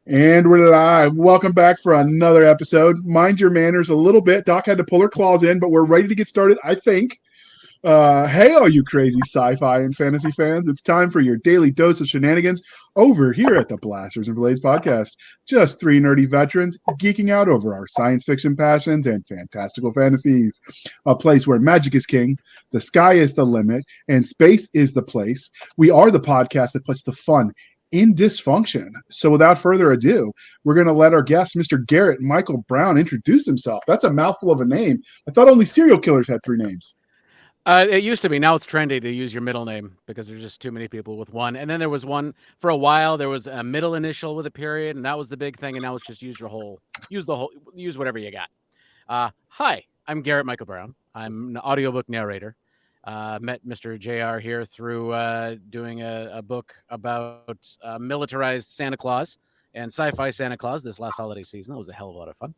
And we're live. Welcome back for another episode. Mind your manners a little bit. Doc had to pull her claws in, but we're ready to get started, I think. Hey, all you crazy sci-fi and fantasy fans. It's time for your daily dose of shenanigans over here at the Blasters and Blades podcast. Just three nerdy veterans geeking out over our science fiction passions and fantastical fantasies. A place where magic is king, the sky is the limit, and space is the place. We are the podcast that puts the fun in dysfunction. So without further ado, we're going to let our guest, Mr. Garrett Michael Brown, introduce himself. That's a mouthful of a name. I thought only serial killers had three names. It used to be. Now it's trendy to use your middle name because there's just too many people with one. And then there was one for a while. There was a middle initial with a period, and that was the big thing. And now it's just use whatever you got. Hi, I'm Garrett Michael Brown. I'm an audiobook narrator. Met Mr. JR here through doing a book about militarized Santa Claus and sci-fi Santa Claus this last holiday season. That was a hell of a lot of fun,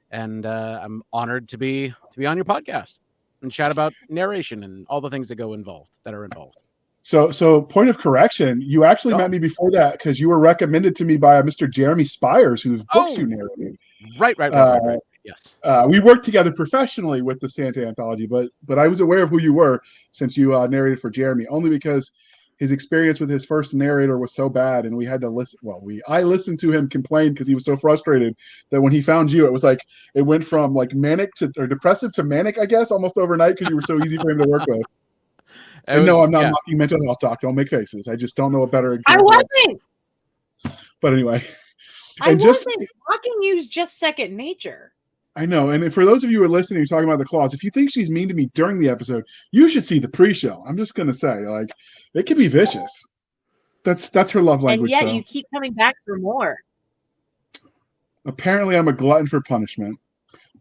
and I'm honored to be on your podcast and chat about narration and all the things that are involved. So point of correction, you actually met me before that because you were recommended to me by a Mr. Jeremy Spires, whose books you narrated. Right. Yes. We worked together professionally with the Santa anthology, but I was aware of who you were since you narrated for Jeremy, only because his experience with his first narrator was so bad, and we had to listen. I listened to him complain because he was so frustrated that when he found you, it was like it went from like manic or depressive to manic, I guess, almost overnight because you were so easy for him to work with. No, I'm not mocking mental health, Doc. Don't make faces. I just don't know a better example. I wasn't. But anyway, I wasn't mocking you. Is just second nature. I know. And for those of you who are listening, talking about the claws, if you think she's mean to me during the episode, you should see the pre-show. I'm just going to say, like, it can be vicious. That's her love language. And yet you keep coming back for more. Apparently, I'm a glutton for punishment.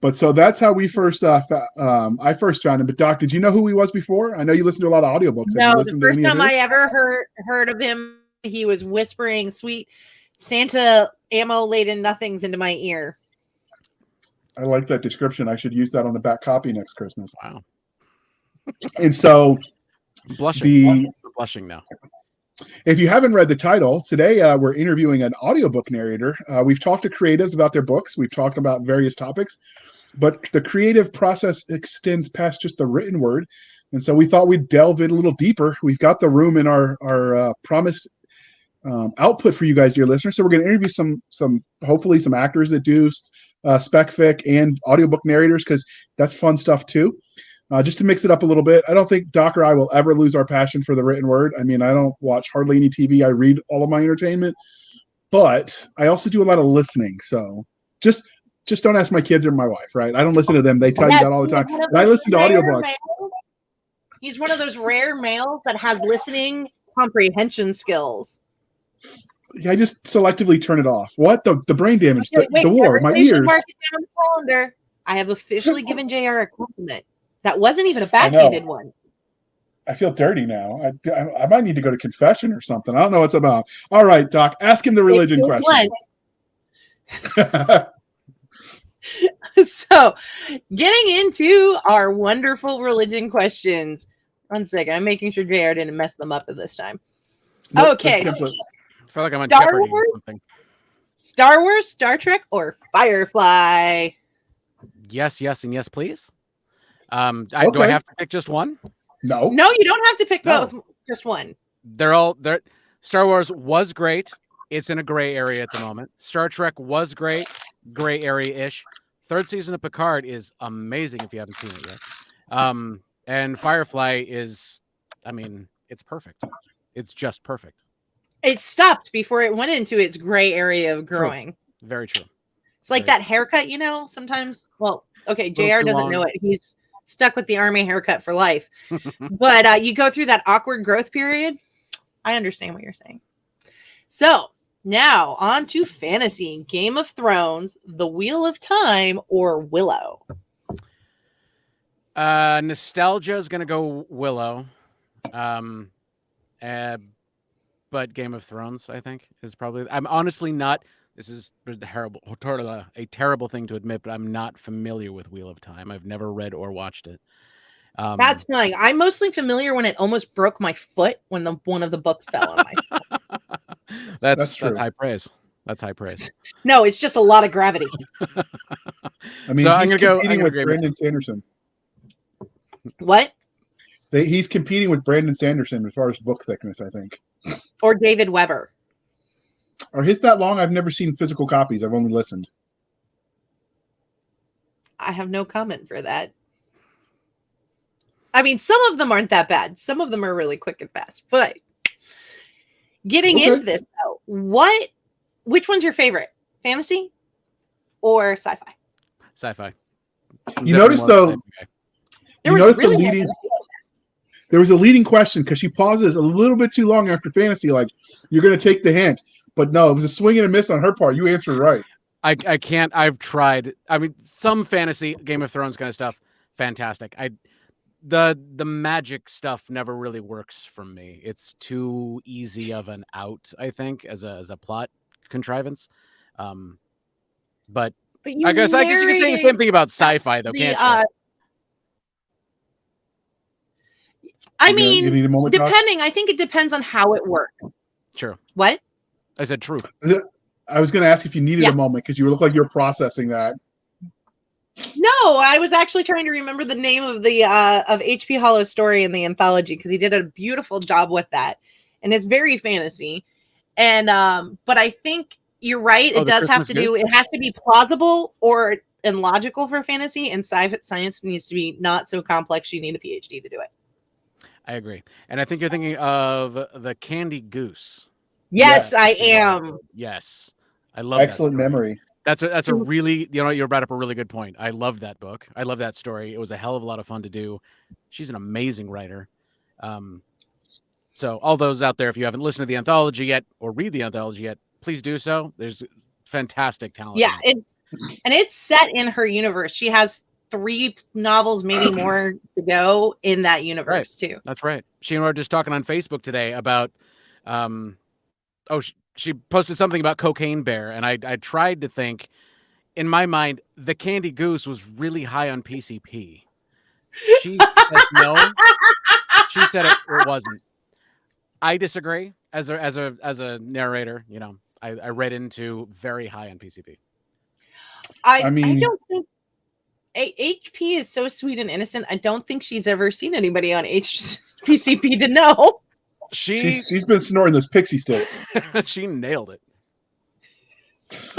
But so that's how we first, I first found him. But Doc, did you know who he was before? I know you listened to a lot of audiobooks. No, the first time I ever heard of him, he was whispering sweet Santa ammo-laden nothings into my ear. I like that description. I should use that on the back copy next Christmas. Wow. And so blushing now. If you haven't read the title, today we're interviewing an audiobook narrator. We've talked to creatives about their books. We've talked about various topics, but the creative process extends past just the written word. And so we thought we'd delve in a little deeper. We've got the room in our promised output for you guys, dear listeners. So we're going to interview hopefully some actors that do spec fic and audiobook narrators, because that's fun stuff too. Just to mix it up a little bit. I don't think Doc or I will ever lose our passion for the written word. I mean, I don't watch hardly any TV. I read all of my entertainment, but I also do a lot of listening. So just don't ask my kids or my wife, right? I don't listen to them. They tell you that all the time. And I listen to audiobooks. He's one of those rare males that has listening comprehension skills. Yeah, I just selectively turn it off. What? The brain damage, the war, my ears. Mark it down on the calendar. I have officially given JR a compliment. That wasn't even a backhanded one. I feel dirty now. I might need to go to confession or something. I don't know what it's about. All right, Doc, ask him the religion question. So, getting into our wonderful religion questions. One second, I'm making sure JR didn't mess them up this time. Nope, okay. I feel like I'm on Jeopardy or something. Star Wars, Star Trek, or Firefly? Yes, and yes, please. Do I have to pick just one? No, you don't have to pick both. Just one. Star Wars was great. It's in a gray area at the moment. Star Trek was great, gray area-ish. Third season of Picard is amazing if you haven't seen it yet. And Firefly is, it's perfect. It's just perfect. It stopped before it went into its gray area of growing. True. Very true. It's like that haircut, sometimes. Well, okay, JR doesn't know it. He's stuck with the army haircut for life. But you go through that awkward growth period. I understand what you're saying. So now on to fantasy. Game of Thrones, The Wheel of Time, or Willow? Nostalgia is going to go Willow. But Game of Thrones, I think, is probably... I'm honestly not... This is a terrible thing to admit, but I'm not familiar with Wheel of Time. I've never read or watched it. That's fine. I'm mostly familiar when it almost broke my foot when one of the books fell on my foot. That's high praise. That's high praise. No, it's just a lot of gravity. I mean, So he's competing with Brandon Sanderson. What? He's competing with Brandon Sanderson as far as book thickness, I think. Or David Weber. Are his that long? I've never seen physical copies. I've only listened. I have no comment for that. I mean, some of them aren't that bad. Some of them are really quick and fast. But getting into this, though, which one's your favorite? Fantasy or sci-fi? Sci-fi. You notice, though, there was a leading question because she pauses a little bit too long after fantasy, like, you're going to take the hint. But no, it was a swing and a miss on her part. You answered right. I can't. I've tried. I mean, some fantasy, Game of Thrones kind of stuff, fantastic. The magic stuff never really works for me. It's too easy of an out, I think, as a plot contrivance. But I guess you could say the same thing about sci-fi, though, can't you? I mean, depending. I think it depends on how it works. Sure. What? I said true. I was going to ask if you needed a moment because you look like you're processing that. No, I was actually trying to remember the name of the of H.P. Hollow's story in the anthology because he did a beautiful job with that, and it's very fantasy. And but I think you're right. It does have to do. It has to be plausible and logical for fantasy, and science needs to be not so complex. You need a PhD to do it. I agree, and I think you're thinking of the Candy Goose. Yes, I am. Yes, I love excellent memory. That's a really, you brought up a really good point. I love that book. I love that story. It was a hell of a lot of fun to do. She's an amazing writer. So all those out there, if you haven't listened to the anthology yet or read the anthology yet, please do so. There's fantastic talent. Yeah, it's set in her universe. She has 3 novels, maybe more to go in that universe too. That's right. She and I were just talking on Facebook today about she posted something about Cocaine Bear, and I tried to think, in my mind, the Candy Goose was really high on PCP. She said no. She said it wasn't. I disagree. As a narrator, I read into very high on PCP. I don't think HP is so sweet and innocent. I don't think she's ever seen anybody on PCP to know. She's been snorting those pixie sticks. She nailed it.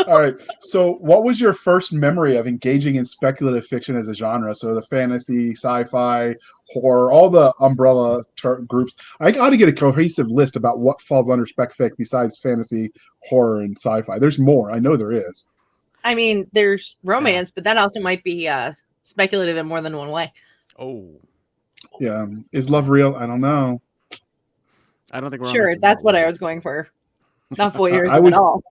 All right. So what was your first memory of engaging in speculative fiction as a genre? So the fantasy, sci-fi, horror, all the umbrella groups. I got to get a cohesive list about what falls under spec fic besides fantasy, horror, and sci-fi. There's more. I know there is. I mean, there's romance, but that also might be speculative in more than one way. Oh. Yeah. Is love real? I don't know. I don't think we're sure. That's what I was going for. Not voyeurism at all.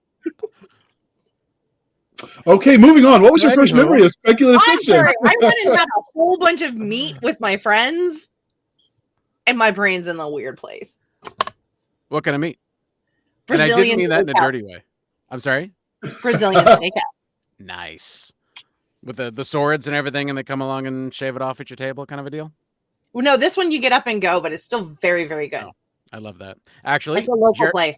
Okay, moving on. What was your first memory of speculative fiction? Sorry. I went and had a whole bunch of meat with my friends, and my brain's in a weird place. What kind of meat? Brazilian. And I didn't mean that in a dirty way. I'm sorry? Brazilian steakhouse. Nice. With the swords and everything, and they come along and shave it off at your table, kind of a deal? Well, no, this one you get up and go, but it's still very, very good. Oh, I love that. Actually, it's a local place.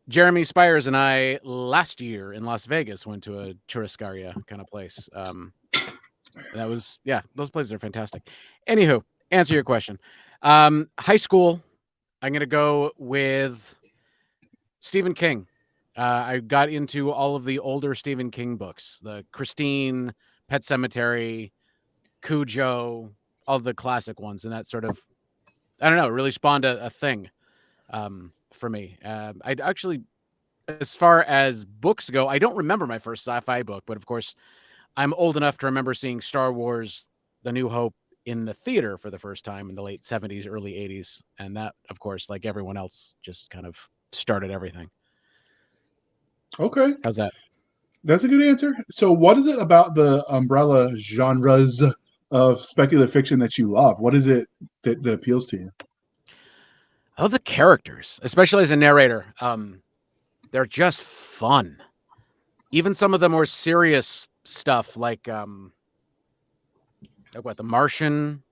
Jeremy Spires and I last year in Las Vegas went to a churrascaria kind of place. That was, those places are fantastic. Anywho, answer your question. High school, I'm going to go with Stephen King. I got into all of the older Stephen King books, the Christine, Pet Sematary, Cujo, all the classic ones. And that sort of, I don't know, really spawned a thing for me. I'd actually, as far as books go, I don't remember my first sci-fi book, but of course, I'm old enough to remember seeing Star Wars, The New Hope in the theater for the first time in the late 70s, early 80s. And that, of course, like everyone else, just kind of started everything. Okay. How's that? That's a good answer. So what is it about the umbrella genres of speculative fiction that you love? What is it that appeals to you? I love the characters, especially as a narrator. They're just fun. Even some of the more serious stuff like what, The Martian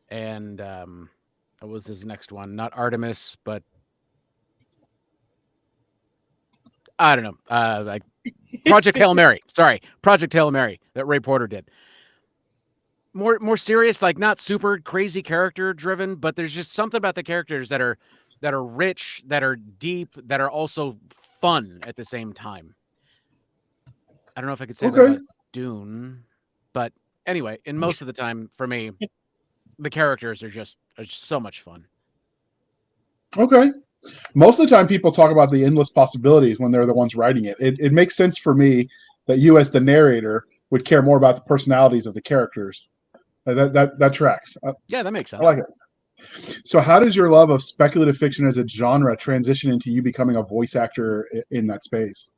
and what was his next one? Not Artemis, but I don't know. Like Project Hail Mary. Sorry, Project Hail Mary that Ray Porter did. More serious, like not super crazy character driven, but there's just something about the characters that are rich, that are deep, that are also fun at the same time. I don't know if I could say that about Dune, but anyway, in most of the time for me, the characters are just so much fun. Okay. Most of the time people talk about the endless possibilities when they're the ones writing it. It makes sense for me that you as the narrator would care more about the personalities of the characters. That tracks. Yeah, that makes sense. I like it. So how does your love of speculative fiction as a genre transition into you becoming a voice actor in that space?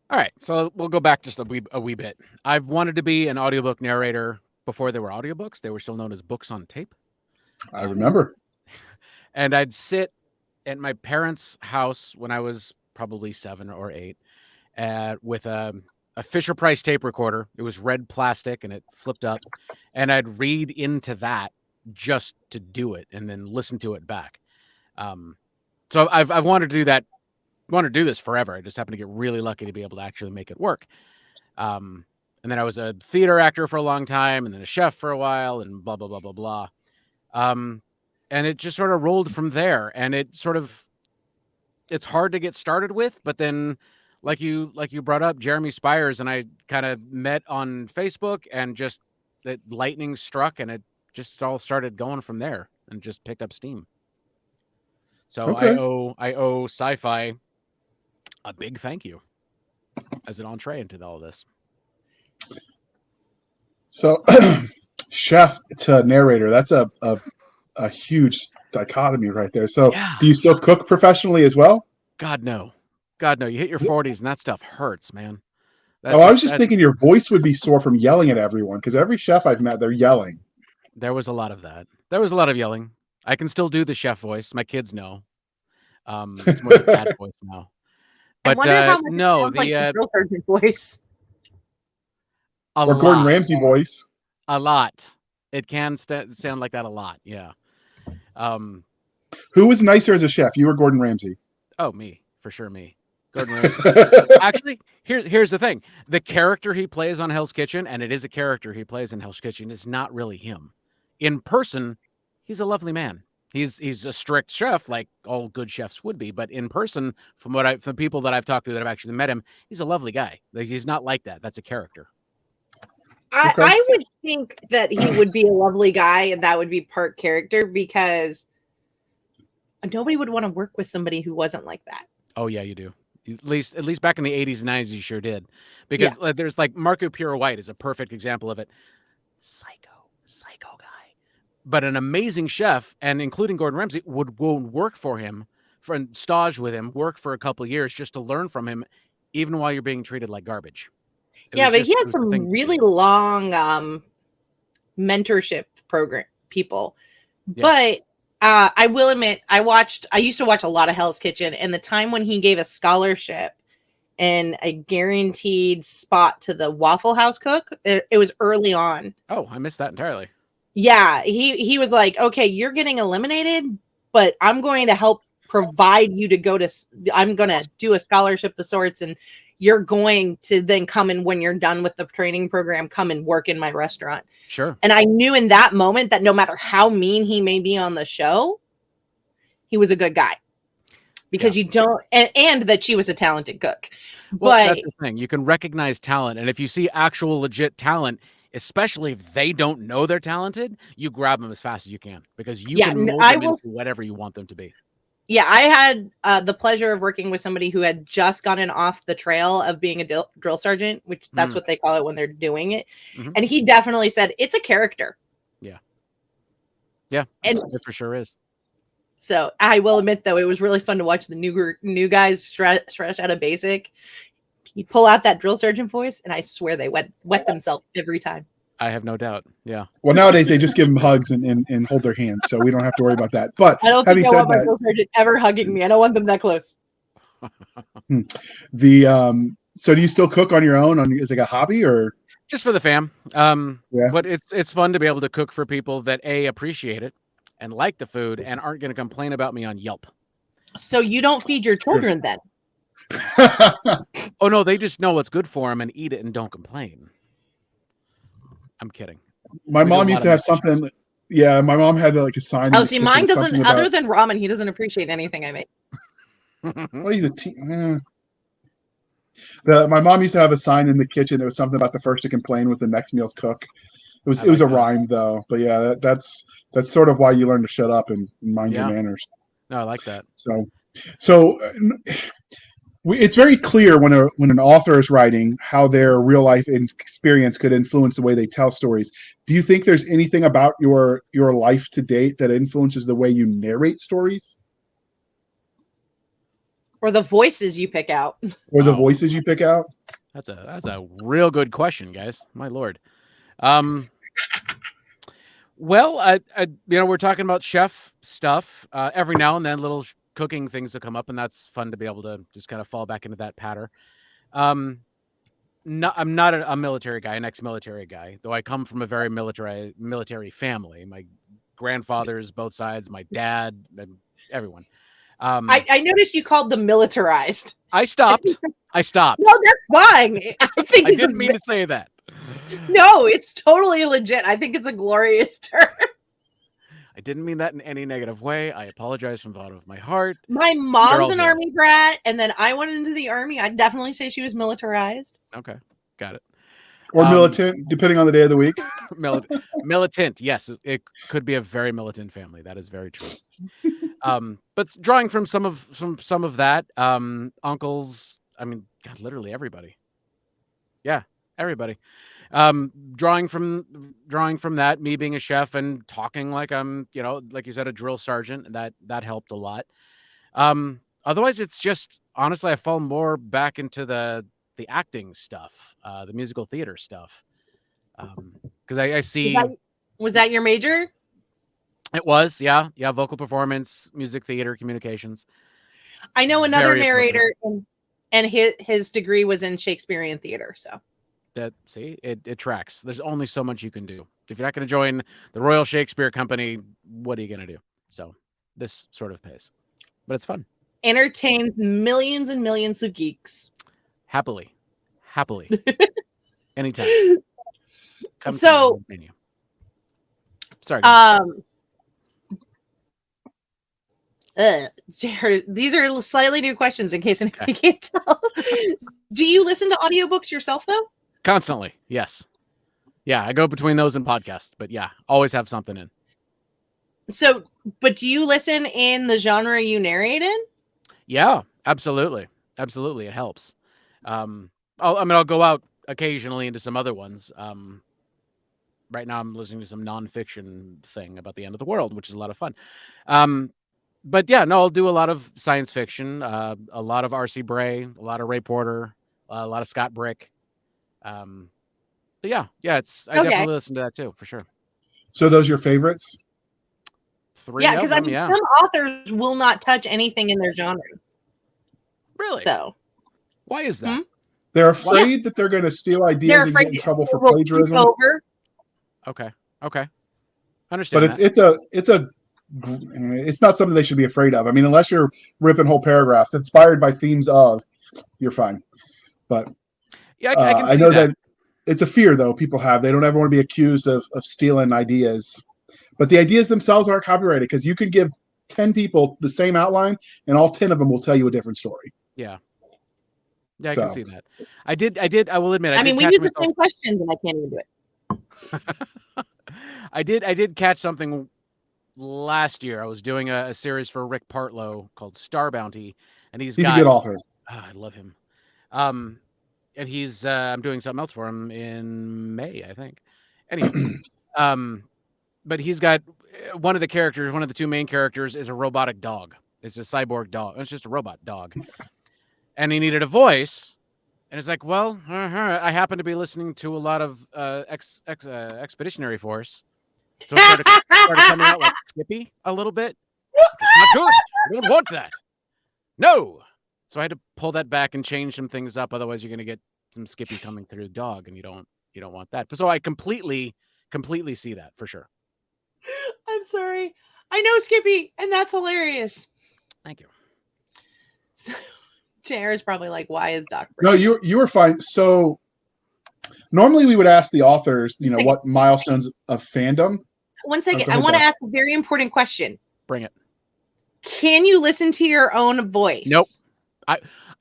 All right, so we'll go back just a wee bit. I've wanted to be an audiobook narrator before there were audiobooks. They were still known as books on tape. I remember. And I'd sit at my parents' house when I was probably 7 or 8 with a Fisher-Price tape recorder. It was red plastic and it flipped up. And I'd read into that just to do it and then listen to it back. So I've wanted to do that. Wanted to do this forever. I just happened to get really lucky to be able to actually make it work. And then I was a theater actor for a long time and then a chef for a while and blah, blah, blah, blah, blah. And it just sort of rolled from there. And it's hard to get started with, but then like you brought up, Jeremy Spires and I kind of met on Facebook and just that lightning struck and it just all started going from there and just picked up steam. So Okay. I owe Sci-Fi a big thank you as an entree into all this. So chef to narrator, that's a huge dichotomy right there. So Do you still cook professionally as well? God, no. You hit your 40s and that stuff hurts, man. I was just thinking your voice would be sore from yelling at everyone because every chef I've met, they're yelling. There was a lot of that. There was a lot of yelling. I can still do the chef voice. My kids know. It's more the dad voice now. But no, the drill sergeant voice. Or Gordon Ramsay voice. A lot. It can sound like that a lot. Yeah. Who was nicer as a chef? You or Gordon Ramsay? Oh, me. For sure, me. Gordon Ramsay. Actually, here's the thing. The character he plays on Hell's Kitchen, and it is a character he plays in Hell's Kitchen, is not really him. In person, he's a lovely man. He's a strict chef, like all good chefs would be. But in person, from people that I've talked to that have actually met him, he's a lovely guy. Like, he's not like that. That's a character. I would think that he would be a lovely guy and that would be part character because nobody would want to work with somebody who wasn't like that. Oh yeah, you do. At least back in the 80s and 90s, you sure did. Because there's like Marco Pure White is a perfect example of it. Psycho guy. But an amazing chef, and including Gordon Ramsay, would work for him, stage with him, work for a couple of years just to learn from him, even while you're being treated like garbage. He has some really long mentorship program people. Yeah. But I will admit, I used to watch a lot of Hell's Kitchen, and the time when he gave a scholarship and a guaranteed spot to the Waffle House cook, it was early on. Oh, I missed that entirely. Yeah, he was like, okay, you're getting eliminated, but I'm going to help provide you I'm going to do a scholarship of sorts, and you're going to then come in when you're done with the training program, come and work in my restaurant. Sure. And I knew in that moment that no matter how mean he may be on the show, he was a good guy. Because you don't, and that she was a talented cook. Well, but that's the thing. You can recognize talent. And if you see actual legit talent, especially if they don't know they're talented, you grab them as fast as you can because you can mold them into whatever you want them to be. Yeah, I had the pleasure of working with somebody who had just gotten off the trail of being a drill sergeant, which that's what they call it when they're doing it. Mm-hmm. And he definitely said, it's a character. Yeah. Yeah, and it for sure is. So I will admit, though, it was really fun to watch the new guys fresh out of basic. He'd pull out that drill sergeant voice, and I swear they wet themselves every time. I have no doubt. Yeah. Well, nowadays they just give them hugs and hold their hands, so we don't have to worry about that. But I don't think I want my drill sergeant ever hugging me. I don't want them that close. So do you still cook on your own? Is it like a hobby or just for the fam? But it's fun to be able to cook for people that appreciate it and like the food and aren't going to complain about me on Yelp. So you don't feed your children then? Oh no, they just know what's good for them and eat it and don't complain. I'm kidding. My mom used to have something. Yeah, my mom had like a sign. Oh, see, mine doesn't. Other than ramen, he doesn't appreciate anything I make. Well, he's my mom used to have a sign in the kitchen. It was something about the first to complain with the next meal's cook. It was a rhyme though, but yeah, that's sort of why you learn to shut up and mind your manners. No, I like that. So it's very clear when an author is writing how their real life experience could influence the way they tell stories. Do you think there's anything about your life to date that influences the way you narrate stories? Or the voices you pick out? Or the voices you pick out? That's a real good question, guys. My lord. Well, we're talking about chef stuff. Every now and then, little cooking things will come up, and that's fun to be able to just kind of fall back into that pattern. I'm not a military guy, an ex-military guy, though I come from a very military family. My grandfathers, both sides, my dad, and everyone. I noticed you called them militarized. I stopped. No, that's fine. I didn't mean to say that. No, it's totally legit. I think it's a glorious term. I didn't mean that in any negative way. I apologize from the bottom of my heart. My mom's an Army brat, and then I went into the Army. I'd definitely say she was militarized. Okay, got it. Or militant, depending on the day of the week. Militant, yes. It could be a very militant family. That is very true. But drawing from some of that, uncles, I mean, God, literally everybody. Yeah, everybody. Drawing from that, me being a chef and talking like I'm, like you said, a drill sergeant, that helped a lot. Otherwise, it's just, honestly, I fall more back into the acting stuff, the musical theater stuff. Because I see. Was that your major? It was, yeah, vocal performance, music theater, communications. I know another narrator, and his degree was in Shakespearean theater, so. It tracks. There's only so much you can do. If you're not going to join the Royal Shakespeare Company, what are you going to do? So this sort of pays, but it's fun. Entertains millions and millions of geeks. Happily. Anytime. Come so, menu. Sorry. Guys. These are slightly new questions in case anybody can't tell. Do you listen to audiobooks yourself though? Constantly, yes. Yeah, I go between those and podcasts, but yeah, always have something in. So, but do you listen in the genre you narrate in? Yeah, absolutely. It helps. I'll go out occasionally into some other ones. Right now I'm listening to some nonfiction thing about the end of the world, which is a lot of fun. But yeah, no, I'll do a lot of science fiction, a lot of R.C. Bray, a lot of Ray Porter, a lot of Scott Brick. But yeah, I definitely listen to that too, for sure. So those are your favorites? Yeah, because some authors will not touch anything in their genre. Really? So why is that? They're afraid that they're going to steal ideas and get in trouble for plagiarism. Okay. Understand. But it's not something they should be afraid of. I mean, unless you're ripping whole paragraphs inspired by themes of, you're fine. But yeah, I can see I know that it's a fear though people have. They don't ever want to be accused of stealing ideas. But the ideas themselves aren't copyrighted because you can give 10 people the same outline and all 10 of them will tell you a different story. Yeah. Yeah, I can see that. I will admit. We use the same questions and I can't even do it. I did catch something last year. I was doing a series for Rick Partlow called Star Bounty, and he's a good author. I love him. And he's I'm doing something else for him in May, I think. Anyway, but he's got one of the two main characters is a robotic dog. It's a cyborg dog. It's just a robot dog. And he needed a voice. And it's like, well, I happen to be listening to a lot of Expeditionary Force. So it started coming out like Skippy a little bit. It's not good. We don't want that. No. So I had to pull that back and change some things up. Otherwise, you're going to get some Skippy coming through the dog, and you don't want that. So I completely see that for sure. I'm sorry. I know Skippy, and that's hilarious. Thank you. JR is probably like, why is Doc No, breathing? you were fine. So normally we would ask the authors, what milestones of fandom. One second. Go I ahead, want to Doc. ask a very important question. Bring it. Can you listen to your own voice? Nope. I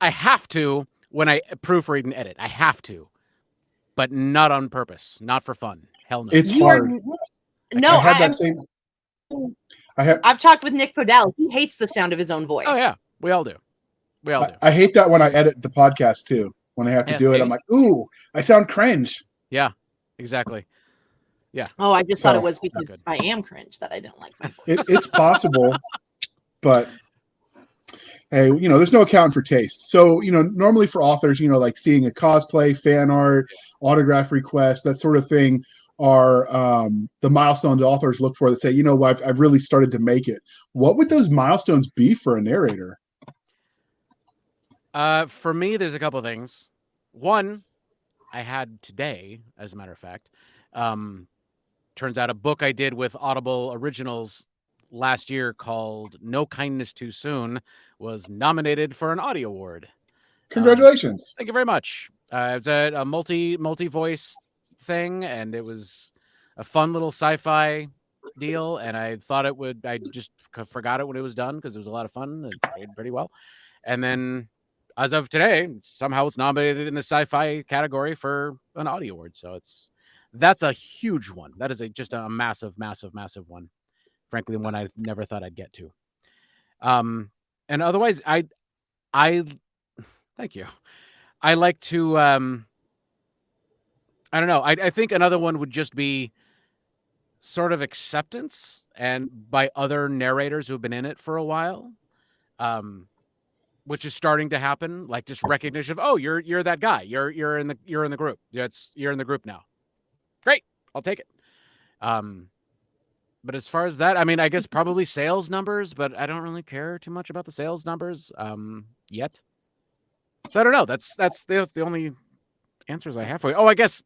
have to when I proofread and edit. I have to, but not on purpose, not for fun. Hell no. It's hard. No, I've talked with Nick Podell. He hates the sound of his own voice. Oh yeah, we all do. We all do. I hate that when I edit the podcast too. When I have to do it, I'm like, ooh, I sound cringe. Yeah, exactly. Yeah. Oh, I just thought it was because I am cringe that I didn't like my voice. It's possible, but hey, there's no accounting for taste. So, normally for authors, like seeing a cosplay, fan art, autograph request, that sort of thing are the milestones authors look for that say, I've really started to make it. What would those milestones be for a narrator? For me, there's a couple of things. One, I had today, as a matter of fact. Turns out a book I did with Audible Originals last year called No Kindness Too Soon was nominated for an Audio Award. Congratulations. Thank you very much. It was a multi-voice thing, and it was a fun little sci-fi deal, and I thought I just forgot it when it was done because it was a lot of fun and played pretty well. And then as of today, somehow it's nominated in the sci-fi category for an Audio Award. So that's a huge one. That is just a massive, massive, massive one. Frankly, one I never thought I'd get to. And otherwise, I thank you. I like to, I don't know. I think another one would just be sort of acceptance and by other narrators who've been in it for a while, which is starting to happen. Like just recognition of, oh, you're that guy. You're in the group. You're in the group now. Great. I'll take it. But as far as that, I mean, I guess probably sales numbers, but I don't really care too much about the sales numbers yet. So I don't know. That's the only answers I have for you. Oh, I guess.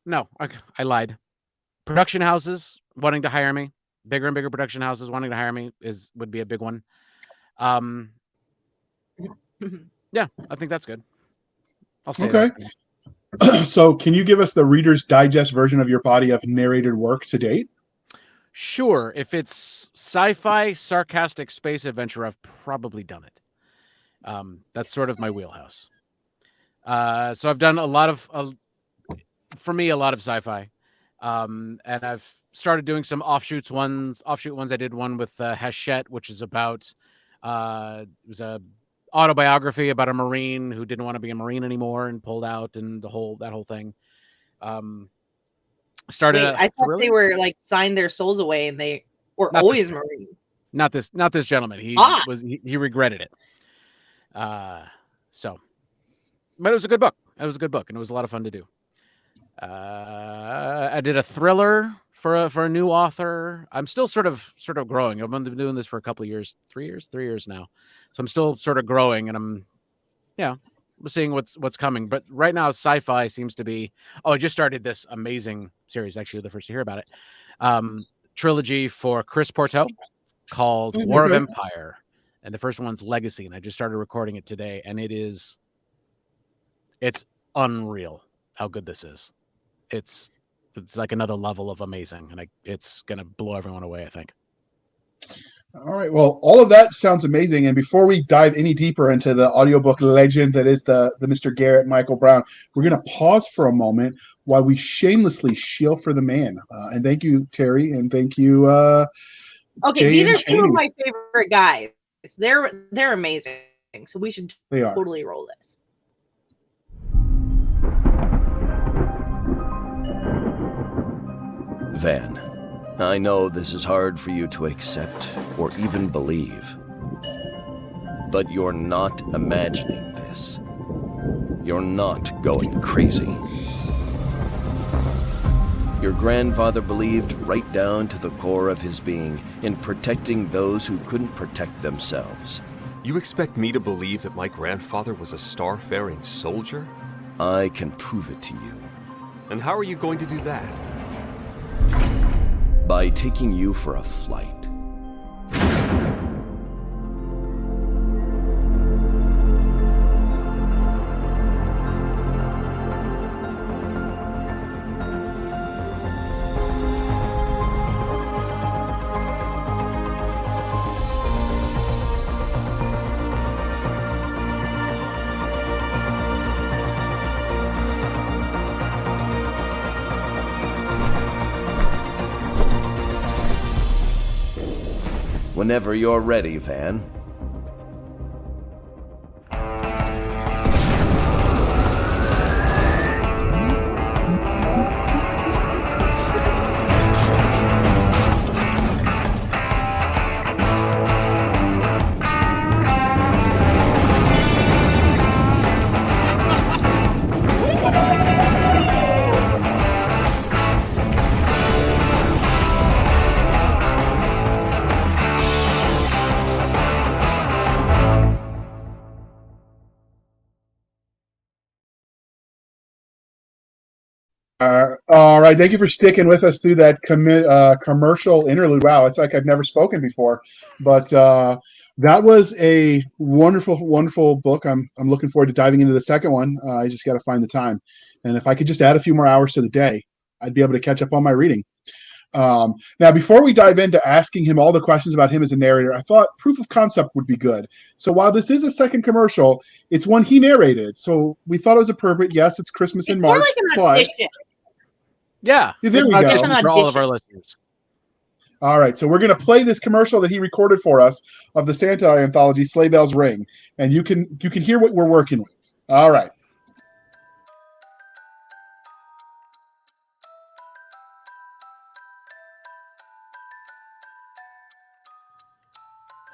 No, I lied. Production houses wanting to hire me. Bigger and bigger production houses wanting to hire me would be a big one. Yeah, I think that's good. I'll stay okay. So can you give us the Reader's Digest version of your body of narrated work to date? Sure. If it's sci-fi, sarcastic space adventure, I've probably done it. That's sort of my wheelhouse. So I've done a lot of sci-fi. And I've started doing some offshoot ones. I did one with Hachette, which is about, it was a autobiography about a Marine who didn't want to be a Marine anymore and pulled out, and that whole thing. I thought they were like signed their souls away and they were always Marine. Not this gentleman. He regretted it. But it was a good book. And it was a lot of fun to do. I did a thriller for a new author. I'm still sort of growing. I've been doing this for a couple of years, 3 years now. So I'm still sort of growing, and we're seeing what's coming. But right now, sci-fi seems to be. Oh, I just started this amazing series. Actually, the first to hear about it. Trilogy for Chris Porteau called War of Empire, and the first one's Legacy. And I just started recording it today, and it's unreal how good this is. It's like another level of amazing, and it's gonna blow everyone away, I think. All right. Well, all of that sounds amazing. And before we dive any deeper into the audiobook legend that is the Mr. Garrett Michael Brown, we're going to pause for a moment while we shamelessly shill for the man. And thank you, Terry, and thank you. Okay, these are two of my favorite guys. They're amazing. So we should totally roll this. Van, I know this is hard for you to accept or even believe, but you're not imagining this. You're not going crazy. Your grandfather believed right down to the core of his being in protecting those who couldn't protect themselves. You expect me to believe that my grandfather was a star-faring soldier? I can prove it to you. And how are you going to do that? By taking you for a flight. Whenever you're ready, Van. All right. Thank you for sticking with us through that commercial interlude. Wow, it's like I've never spoken before, but that was a wonderful, wonderful book. I'm looking forward to diving into the second one. I just got to find the time, and if I could just add a few more hours to the day, I'd be able to catch up on my reading. Now, before we dive into asking him all the questions about him as a narrator, I thought proof of concept would be good. So while this is a second commercial, it's one he narrated. So we thought it was appropriate. Yes, it's Christmas in March, More like an audition. Yeah, There we go. For all of our listeners. All right, so we're going to play this commercial that he recorded for us of the Santa anthology, Sleigh Bells Ring, and you can hear what we're working with. All right.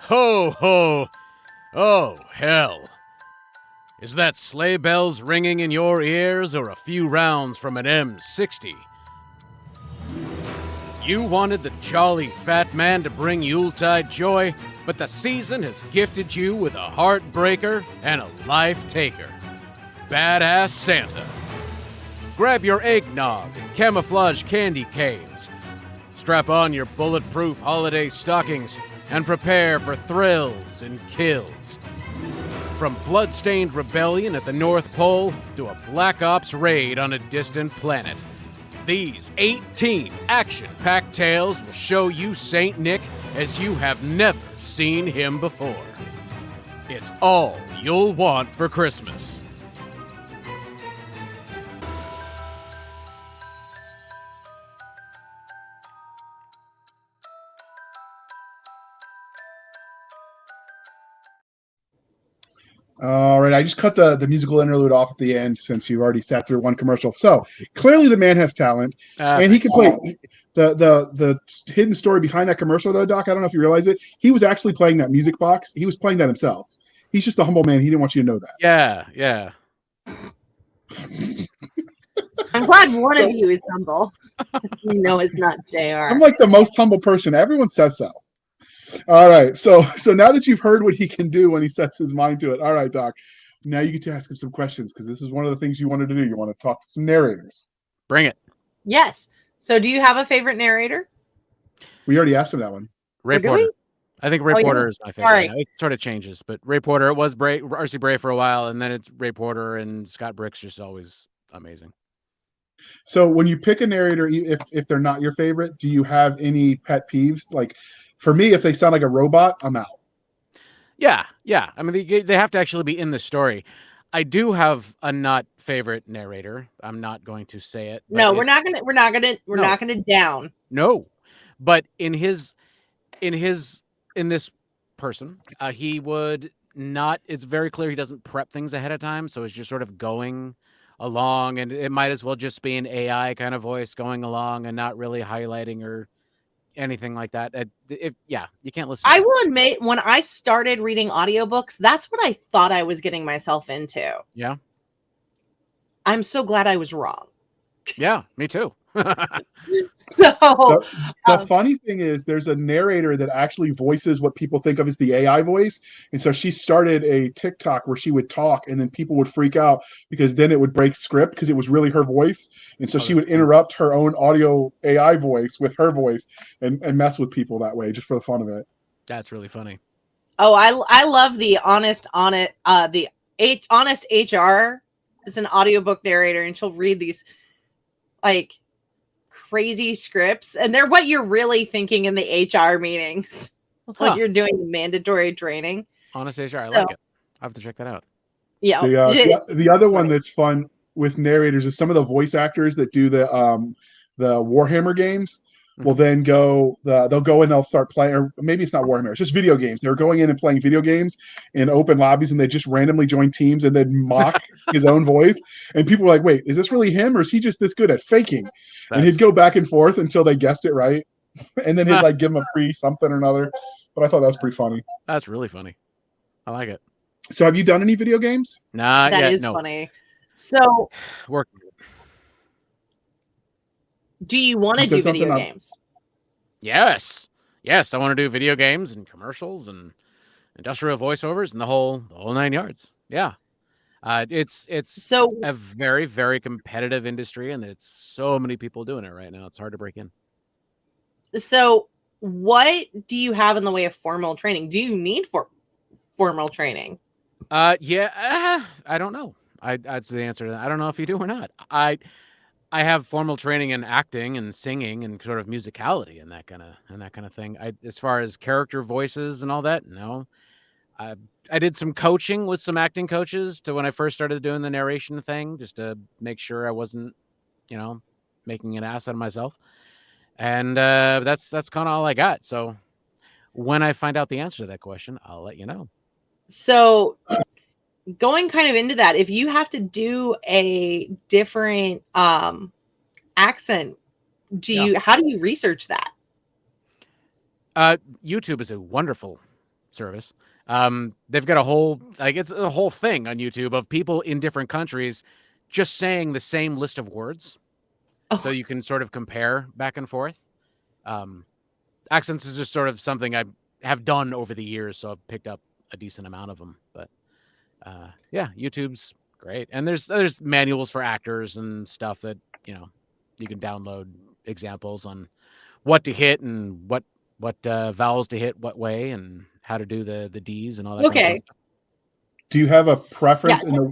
Ho, ho! Oh, hell. Is that sleigh bells ringing in your ears or a few rounds from an M60? You wanted the jolly fat man to bring Yuletide joy, but the season has gifted you with a heartbreaker and a life taker. Badass Santa. Grab your eggnog and camouflage candy canes. Strap on your bulletproof holiday stockings and prepare for thrills and kills. From bloodstained rebellion at the North Pole to a Black Ops raid on a distant planet, these 18 action-packed tales will show you Saint Nick as you have never seen him before. It's all you'll want for Christmas. All right, I just cut the musical interlude off at the end since you've already sat through one commercial. So clearly the man has talent, and he can play. The hidden story behind that commercial, though, Doc, I don't know if you realize it. He was actually playing that music box. He was playing that himself. He's just a humble man. He didn't want you to know that. Yeah. I'm glad one of you is humble. No, it's not JR. I'm like the most humble person. Everyone says so. All right, so now that you've heard what he can do when he sets his mind to it, all right, Doc, now you get to ask him some questions because this is one of the things you wanted to do. You want to talk to some narrators. Bring it. Yes. So do you have a favorite narrator? We already asked him that one. Ray Porter. I think Ray Porter is my favorite. Right. It sort of changes, but Ray Porter, it was R.C. Bray for a while, and then it's Ray Porter, and Scott Brick's just always amazing. So when you pick a narrator, if they're not your favorite, do you have any pet peeves? Like, for me, if they sound like a robot, I'm out. Yeah. I mean, they have to actually be in the story. I do have a not favorite narrator. I'm not going to say it. No, we're not gonna down. No, but in this person, he would not. It's very clear he doesn't prep things ahead of time, so it's just sort of going along, and it might as well just be an AI kind of voice going along and not really highlighting or anything like that. You can't listen. I will admit, when I started reading audiobooks, that's what I thought I was getting myself into. Yeah. I'm so glad I was wrong. Yeah, me too. So the funny thing is there's a narrator that actually voices what people think of as the AI voice. And so she started a TikTok where she would talk and then people would freak out because then it would break script because it was really her voice. And so she would interrupt her own audio AI voice with her voice and mess with people that way just for the fun of it. That's really funny. Oh, I love the honest HR. It's an audiobook narrator, and she'll read these like crazy scripts, and they're what you're really thinking in the HR meetings when you're doing the mandatory training. Honest HR, I like it. I have to check that out. Yeah. The other one that's fun with narrators is some of the voice actors that do the Warhammer games. will then they'll go in, they'll start playing, or maybe it's not Warhammer, it's just video games. They're going in and playing video games in open lobbies, and they just randomly join teams and then mock his own voice. And people are like, wait, is this really him, or is he just this good at faking? And he'd go back and forth until they guessed it right. And then he'd like give them a free something or another. But I thought that was pretty funny. That's really funny. I like it. So have you done any video games? Nah, that is funny. So working. Do you want to do video games? Yes. I want to do video games and commercials and industrial voiceovers and the whole 9 yards. Yeah. It's so a very, very competitive industry, and it's so many people doing it right now. It's hard to break in. So what do you have in the way of formal training? Do you need formal training? I don't know. That's the answer to that. I don't know if you do or not. I have formal training in acting and singing and sort of musicality and that kind of thing. As far as character voices and all that, no. I did some coaching with some acting coaches when I first started doing the narration thing, just to make sure I wasn't, making an ass out of myself. And that's kind of all I got. So when I find out the answer to that question, I'll let you know. So going kind of into that, if you have to do a different accent, how do you research that? YouTube is a wonderful service. They've got it's a whole thing on YouTube of people in different countries just saying the same list of words. So you can sort of compare back and forth. Accents is just sort of something I have done over the years, so I've picked up a decent amount of them. But YouTube's great. And there's manuals for actors and stuff that, you can download examples on what to hit and what vowels to hit what way and how to do the D's and all that. Okay. Kind of stuff. Do you have a preference in the...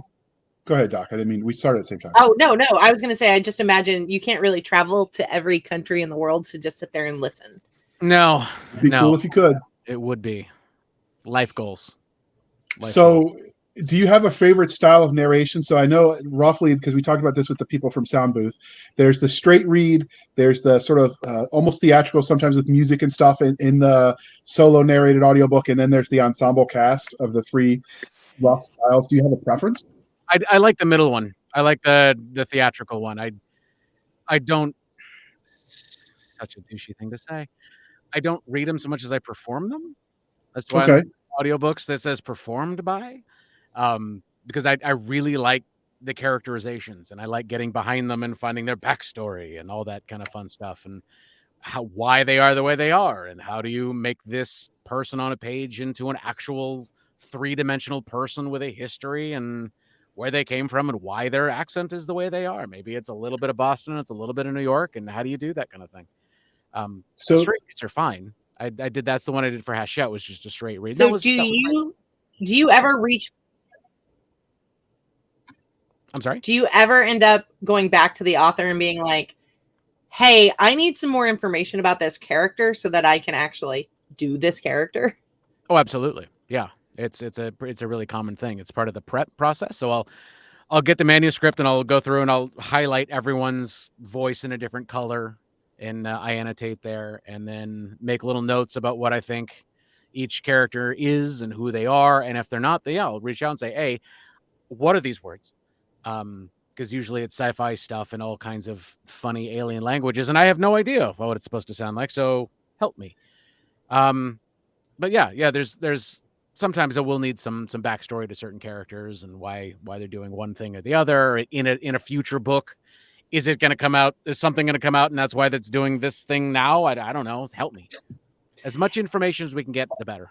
Go ahead, Doc. I didn't mean we started at the same time. Oh, no. I was going to say, I just imagine you can't really travel to every country in the world to just sit there and listen. No. It'd be cool if you could. It would be. Life goals. Do you have a favorite style of narration? So I know roughly, because we talked about this with the people from Sound Booth, there's the straight read, there's the sort of almost theatrical, sometimes with music and stuff in the solo narrated audiobook, and then there's the ensemble cast of the three rough styles. Do you have a preference? I like the middle one. I like the theatrical one. I don't... Such a douchey thing to say. I don't read them so much as I perform them. That's why I audiobooks that says performed by. Because I really like the characterizations, and I like getting behind them and finding their backstory and all that kind of fun stuff, and why they are the way they are, and how do you make this person on a page into an actual 3-dimensional person with a history and where they came from and why their accent is the way they are. Maybe it's a little bit of Boston, it's a little bit of New York, and how do you do that kind of thing? So straight reads are fine. I did. That's the one I did for Hachette, was just a straight read. So do you ever reach? I'm sorry? Do you ever end up going back to the author and being like, hey, I need some more information about this character so that I can actually do this character? Oh, absolutely. Yeah. It's a really common thing. It's part of the prep process. So I'll get the manuscript and I'll go through and I'll highlight everyone's voice in a different color, and I annotate there, and then make little notes about what I think each character is and who they are. And if they're not, I'll reach out and say, hey, what are these words? Because usually it's sci-fi stuff and all kinds of funny alien languages, and I have no idea what it's supposed to sound like. So help me. But yeah, there's sometimes I will need some backstory to certain characters and why they're doing one thing or the other in a future book. Is it going to come out? Is something going to come out, and that's why that's doing this thing now? I don't know. Help me. As much information as we can get, the better.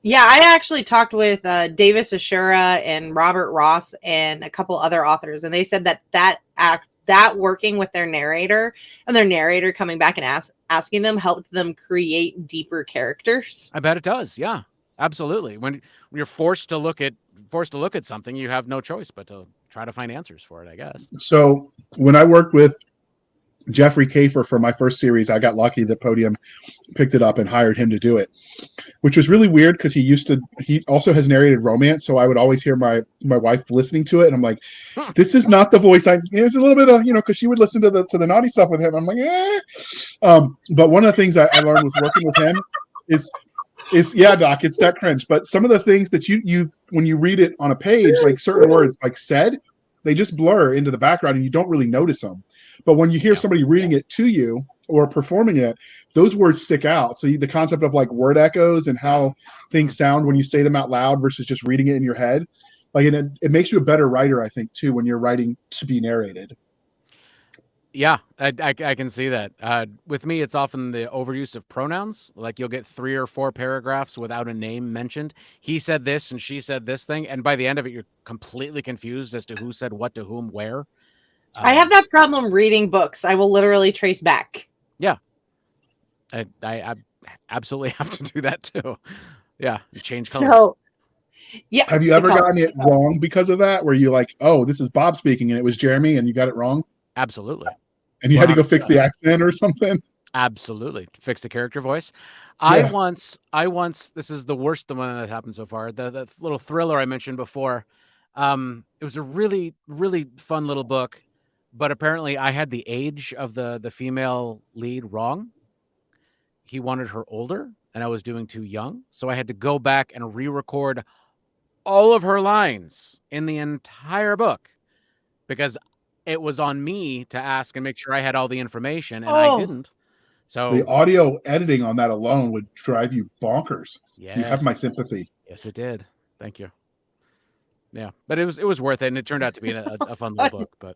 Yeah, I actually talked with Davis Ashura and Robert Ross and a couple other authors, and they said that working with their narrator and their narrator coming back and asking them helped them create deeper characters. I bet it does. Yeah, absolutely. When you're forced to look at something, you have no choice but to try to find answers for it, I guess. So when I worked with Jeffrey Kafer for my first series. I got lucky that Podium picked it up and hired him to do it, which was really weird because he also has narrated romance. So I would always hear my wife listening to it. And I'm like, this is not the voice. It's a little bit of, cause she would listen to the naughty stuff with him. I'm like, eh. But one of the things I learned with working with him is yeah, Doc, it's that cringe. But some of the things that you when you read it on a page, like certain words like said, they just blur into the background and you don't really notice them. But when you hear somebody reading it to you or performing it, those words stick out. So the concept of like word echoes and how things sound when you say them out loud versus just reading it in your head, like it makes you a better writer, I think, too, when you're writing to be narrated. Yeah, I can see that. With me, it's often the overuse of pronouns. Like you'll get 3 or 4 paragraphs without a name mentioned. He said this and she said this thing. And by the end of it, you're completely confused as to who said what to whom, where. I have that problem reading books. I will literally trace back. Yeah. I absolutely have to do that too. Yeah. Change colors. So, yeah. Have you ever gotten it wrong because of that? Where you're like, oh, this is Bob speaking and it was Jeremy and you got it wrong? Absolutely. And you had to go fix the accent or something? Absolutely. Fix the character voice. Yeah. I once, this is the worst one that happened so far. The little thriller I mentioned before. It was a really, really fun little book, but apparently I had the age of the female lead wrong. He wanted her older and I was doing too young. So I had to go back and re-record all of her lines in the entire book because it was on me to ask and make sure I had all the information, and I didn't. So the audio editing on that alone would drive you bonkers. Yes. You have my sympathy. Yes, it did. Thank you. Yeah, but it was worth it, and it turned out to be a fun little book. But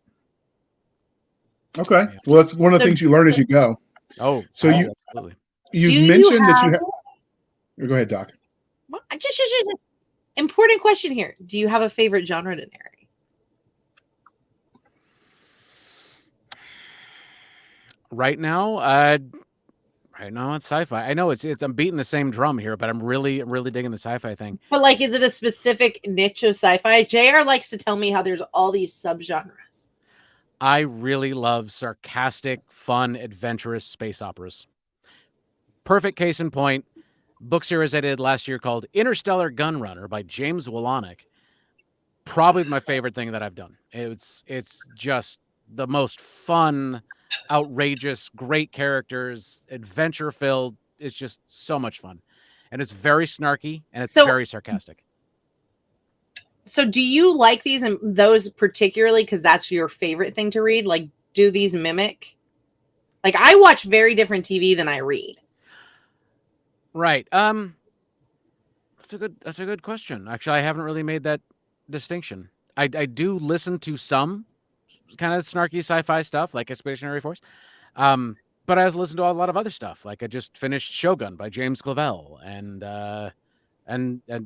okay, well, that's one of the things you learn as you go. Oh, so absolutely. You've mentioned that you have. Go ahead, Doc. Just important question here. Do you have a favorite genre to narrate? Right now, it's sci-fi. I know it's I'm beating the same drum here, but I'm really digging the sci-fi thing. But like, is it a specific niche of sci-fi? JR likes to tell me how there's all these subgenres. I really love sarcastic, fun, adventurous space operas. Perfect case in point, book series I did last year called Interstellar Gunrunner by James Wolanick. Probably my favorite thing that I've done. It's just the most fun, outrageous, great characters, adventure filled. It's just so much fun, and it's very snarky and it's very sarcastic. So do you like these and those particularly because that's your favorite thing to read? Like, do these mimic? Like, I watch very different TV than I read. Right. That's a good question. Actually, I haven't really made that distinction. I do listen to some kind of snarky sci-fi stuff like Expeditionary Force. But I also listen to a lot of other stuff. Like I just finished Shogun by James Clavell, and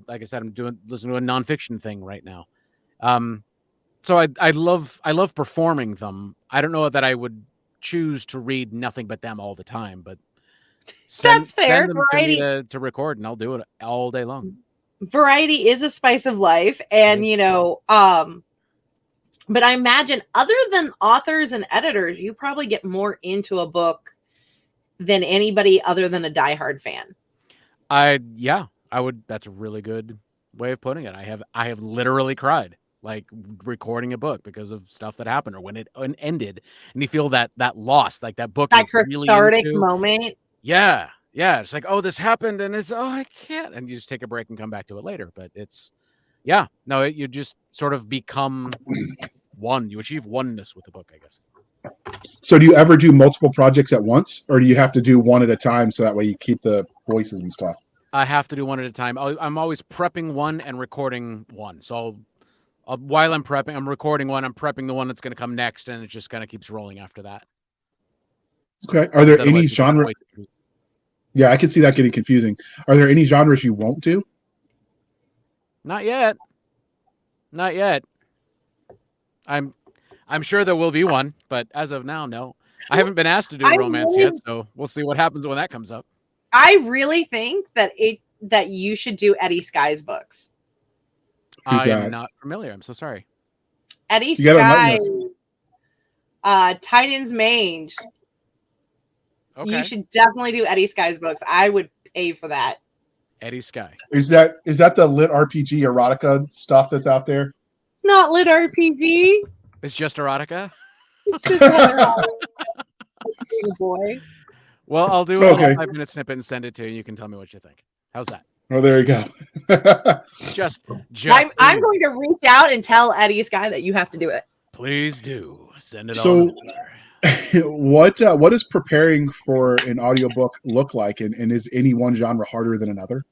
like I said, I'm listening to a nonfiction thing right now. So I love performing them. I don't know that I would choose to read nothing but them all the time, but that's fair. Send them variety to me to record, and I'll do it all day long. Variety is a spice of life, and but I imagine other than authors and editors, you probably get more into a book than anybody other than a diehard fan. I would. That's a really good way of putting it. I have literally cried like recording a book because of stuff that happened or when it ended, and you feel that loss, like that book, that really cathartic moment. Yeah. It's like, oh, this happened, and it's I can't, and you just take a break and come back to it later. But it's you just sort of become one. You achieve oneness with the book, I guess. So do you ever do multiple projects at once, or do you have to do one at a time so that way you keep the voices and stuff? I have to do one at a time. I'm always prepping one and recording one. So while I'm prepping, I'm recording one. I'm prepping the one that's going to come next, and it just kind of keeps rolling after that. Okay. Are there any genre? Yeah, I could see that getting confusing. Are there any genres you won't do? Not yet. I'm sure there will be one, but as of now, no. I haven't been asked to do romance yet, so we'll see what happens when that comes up. I really think that you should do Eddie Sky's books. I am not familiar. I'm so sorry. Eddie Sky. Titan's Mange. Okay. You should definitely do Eddie Sky's books. I would pay for that. Eddie Sky. Is that the lit RPG erotica stuff that's out there? It's not lit RPG. It's just erotica. It's just a boy. Well, I'll do a little 5-minute snippet and send it to you. You can tell me what you think. How's that? Oh, there you go. Just I'm going to reach out and tell Eddie Sky that you have to do it. Please do. Send it So, on. what does preparing for an audiobook look like, and is any one genre harder than another?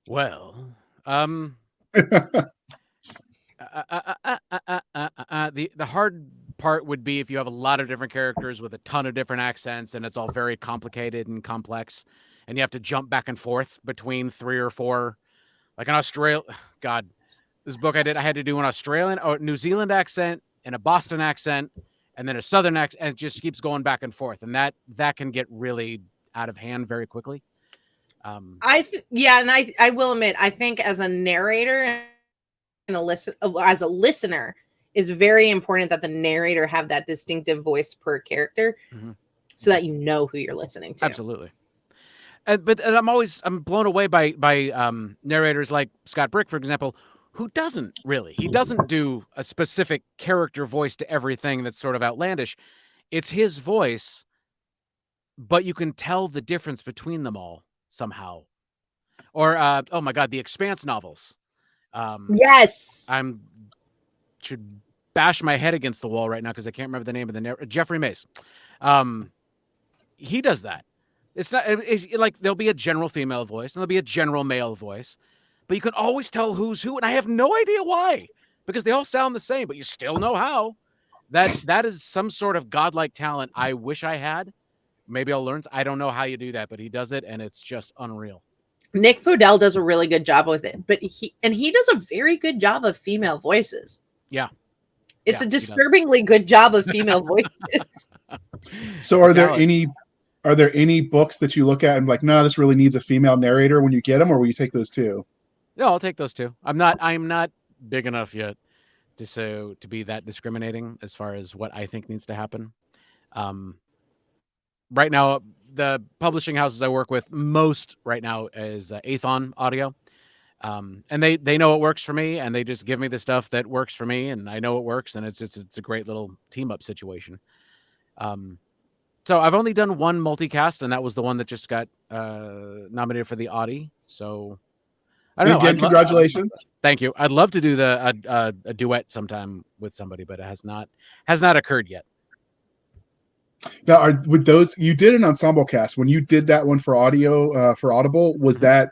Well, the hard part would be if you have a lot of different characters with a ton of different accents, and it's all very complicated and complex, and you have to jump back and forth between 3 or 4. Like an God, this book I had to do an Australian or New Zealand accent and a Boston accent, and then a Southern accent, and it just keeps going back and forth, and that can get really out of hand very quickly. I will admit, I think as a narrator and as a listener, it's very important that the narrator have that distinctive voice per character, so that you know who you're listening to. Absolutely. But I'm blown away by narrators like Scott Brick, for example, who doesn't really. He doesn't do a specific character voice to everything that's sort of outlandish. It's his voice, but you can tell the difference between them all somehow. Or oh my God, the Expanse novels. Yes, should bash my head against the wall right now because I can't remember the name of the narrator. Jeffrey Mace. He does that. It's like there'll be a general female voice and there'll be a general male voice, but you can always tell who's who, and I have no idea why, because they all sound the same, but you still know how. That is some sort of godlike talent I wish I had. Maybe I'll learn. I don't know how you do that, but he does it, and it's just unreal. Nick Podell does a really good job with it, but he does a very good job of female voices. Yeah. It's a disturbingly good job of female voices. So are there any books that you look at and like, no, this really needs a female narrator when you get them, or will you take those too? No, I'll take those too. I'm not big enough yet to be that discriminating as far as what I think needs to happen. Right now, the publishing houses I work with most right now is Athon Audio. And they know it works for me, and they just give me the stuff that works for me, and I know it works, and it's a great little team up situation. So I've only done one multicast, and that was the one that just got nominated for the Audie. So I don't know. Again, congratulations. Thank you. I'd love to do a duet sometime with somebody, but it has not occurred yet. Now, with those, you did an ensemble cast. When you did that one for Audible, was that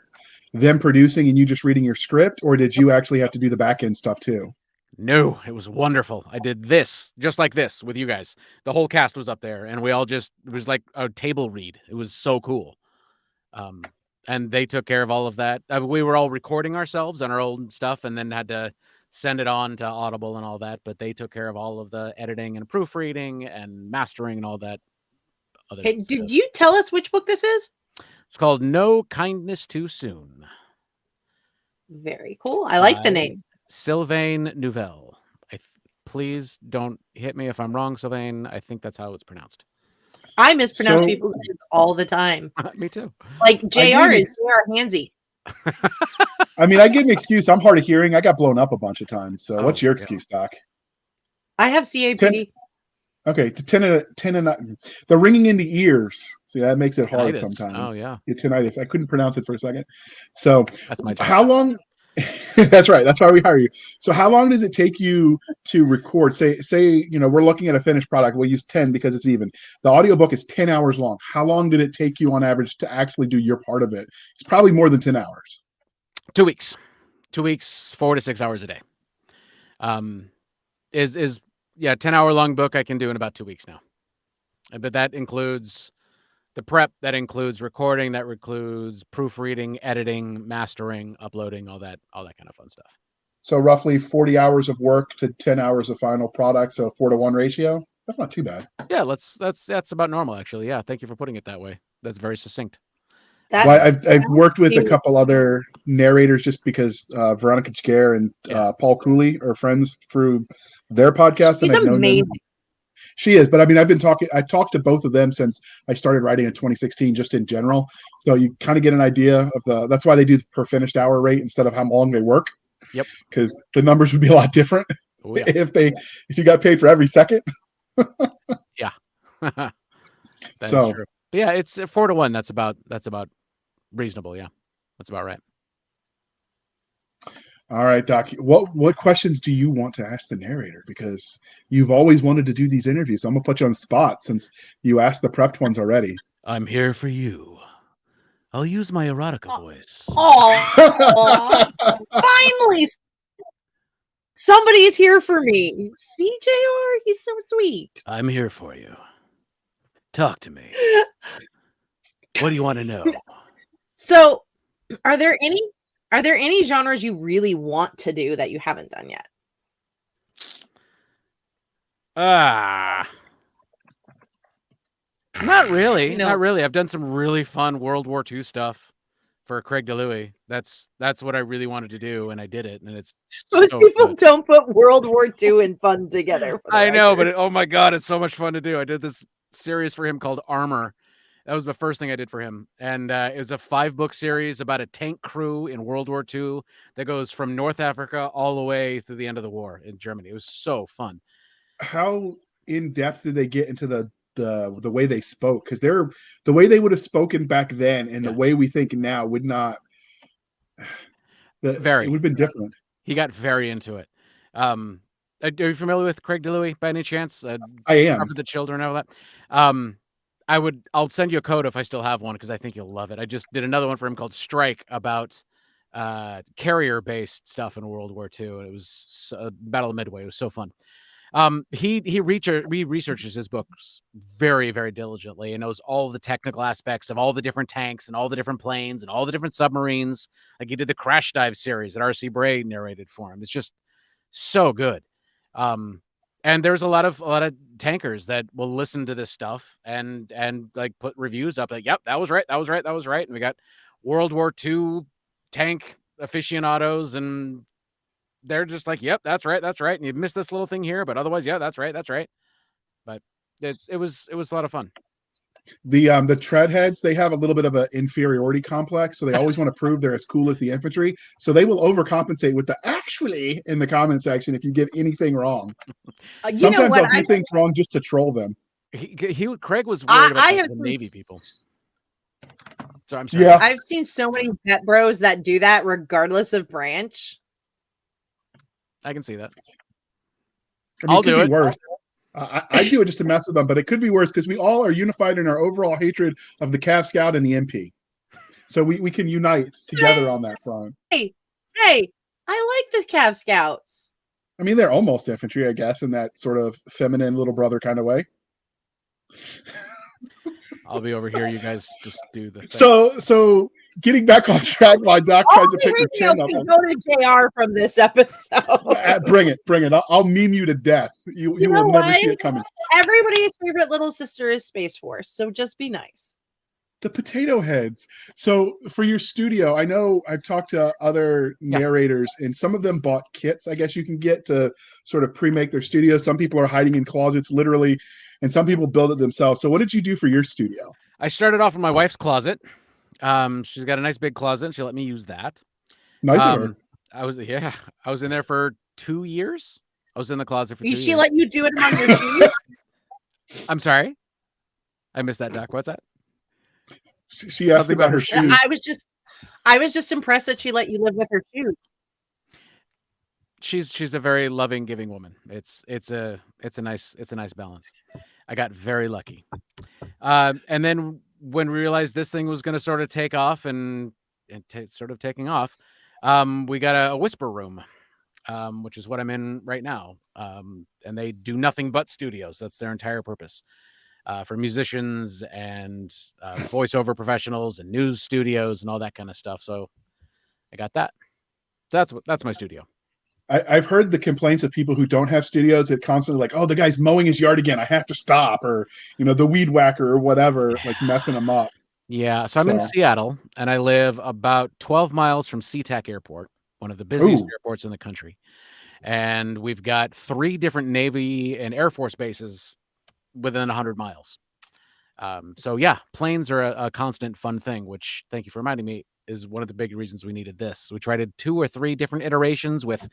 them producing and you just reading your script, or did you actually have to do the back end stuff too? No, it was wonderful. I did this just like this with you guys. The whole cast was up there, and it was like a table read. It was so cool. And they took care of all of that. We were all recording ourselves on our own stuff, and then had to send it on to Audible and all that. But they took care of all of the editing and proofreading and mastering and all that. Hey, did you tell us which book this is? It's called No Kindness Too Soon. Very cool. I like the name. Sylvain Nouvelle. Please don't hit me if I'm wrong, Sylvain. I think that's how it's pronounced. I mispronounce people's names all the time. Me too. Like JR is JR Hansy. I mean, I give an excuse. I'm hard of hearing. I got blown up a bunch of times. So what's your excuse, Doc? I have CAPD. Okay, 10 and 9. The ringing in the ears. See, that makes it hard sometimes. Oh yeah, it's tinnitus. I couldn't pronounce it for a second. So that's my job. How long? That's right. That's why we hire you. So how long does it take you to record? Say, we're looking at a finished product. We'll use 10 because it's even. The audiobook is 10 hours long. How long did it take you on average to actually do your part of it? It's probably more than 10 hours. 2 weeks. 2 weeks, 4 to 6 hours a day. 10-hour long book I can do in about 2 weeks now. But that includes the prep, that includes recording, that includes proofreading, editing, mastering, uploading, all that kind of fun stuff. So roughly 40 hours of work to 10 hours of final product. So 4-to-1 ratio. That's not too bad. Yeah, that's about normal actually. Yeah, thank you for putting it that way. That's very succinct. I've worked with a couple other narrators just because Veronica Jaguar and Paul Cooley are friends through their podcast. He's and I've known amazing. them. She is, but I mean, I've talked to both of them since I started writing in 2016, just in general. So you kind of get an idea of that's why they do per finished hour rate instead of how long they work. Yep. Because the numbers would be a lot different Oh, yeah. if you got paid for every second. Yeah. That's So true. Yeah, it's 4 to 1. That's about reasonable. Yeah. That's about right. all right, Doc. What questions do you want to ask the narrator? Because you've always wanted to do these interviews. So I'm gonna put you on the spot since you asked the prepped ones already. I'm here for you. I'll use my erotica voice. Oh, finally, somebody's here for me. See, JR, he's so sweet. I'm here for you. Talk to me. What do you want to know? So, are there any genres you really want to do that you haven't done yet? Not really. You know- Not really. I've done some really fun World War II stuff for Craig DeLuey. That's what I really wanted to do, and I did it. And it's Most so people good. don't put World War II and fun together. For the I know, record. but oh my god, it's so much fun to do. I did this series for him called Armor. That was the first thing I did for him, and it was a 5-book series about a tank crew in World War II that goes from North Africa all the way through the end of the war in Germany. It was so fun. How in depth did they get into the way they spoke? Because the way they would have spoken back then and the way we think now would not. It would have been different. He got very into it. Are you familiar with Craig DeLuey by any chance? I am. For the children and all that. I'll send you a code if I still have one because I think you'll love it. I just did another one for him called Strike about carrier-based stuff in World War II. And it was Battle of Midway. It was so fun. He researches his books very, very diligently and knows all the technical aspects of all the different tanks and all the different planes and all the different submarines. Like he did the Crash Dive series that R.C. Bray narrated for him. It's just so good. And there's a lot of tankers that will listen to this stuff and like put reviews up like, yep, that was right. And we got World War II tank aficionados and they're just like, yep, that's right. And you missed this little thing here, but otherwise, yeah, that's right. But it was a lot of fun. The tread heads, they have a little bit of an inferiority complex, so they always want to prove they're as cool as the infantry. So they will overcompensate with the actually in the comment section if you get anything wrong. Sometimes they'll do things wrong just to troll them. Craig was worried about the Navy people. So I'm sorry. Yeah. I've seen so many vet bros that do that regardless of branch. I can see that. I mean, I'll do it. Worse. I do it just to mess with them, but it could be worse because we all are unified in our overall hatred of the Cav Scout and the MP. So we can unite together on that front. Hey, I like the Cav Scouts. I mean, they're almost infantry, I guess, in that sort of feminine little brother kind of way. I'll be over here. You guys just do the thing. So getting back on track while Doc tries to pick her chin up. Go to JR from this episode. Bring it. I'll meme you to death. You will never see it coming. Everybody's favorite little sister is Space Force, so just be nice. The potato heads. So for your studio, I know I've talked to other narrators and some of them bought kits, I guess you can get to sort of pre-make their studio. Some people are hiding in closets literally, and some people build it themselves. So what did you do for your studio? I started off in my wife's closet. She's got a nice big closet. She let me use that. Nice of her. I was in there for 2 years. I was in the closet for 2 years. Did she let you do it among your shoes? I'm sorry. I missed that, Doc. What's that? She asked about her shoes. I was just impressed that she let you live with her shoes. She's a very loving, giving woman. It's a nice balance. I got very lucky. And then when we realized this thing was going to sort of take off and sort of taking off, we got a whisper room, which is what I'm in right now. And they do nothing but studios. That's their entire purpose. For musicians and voiceover professionals and news studios and all that kind of stuff. So I got that. That's my studio. I've heard the complaints of people who don't have studios that constantly like, oh, the guy's mowing his yard again. I have to stop, or the weed whacker or whatever, like messing them up. Yeah. So I'm in Seattle, and I live about 12 miles from SeaTac Airport, one of the busiest airports in the country. And we've got 3 different Navy and Air Force bases within 100 miles. So yeah, planes are a constant fun thing, which, thank you for reminding me, is one of the big reasons we needed this. We tried 2 or 3 different iterations with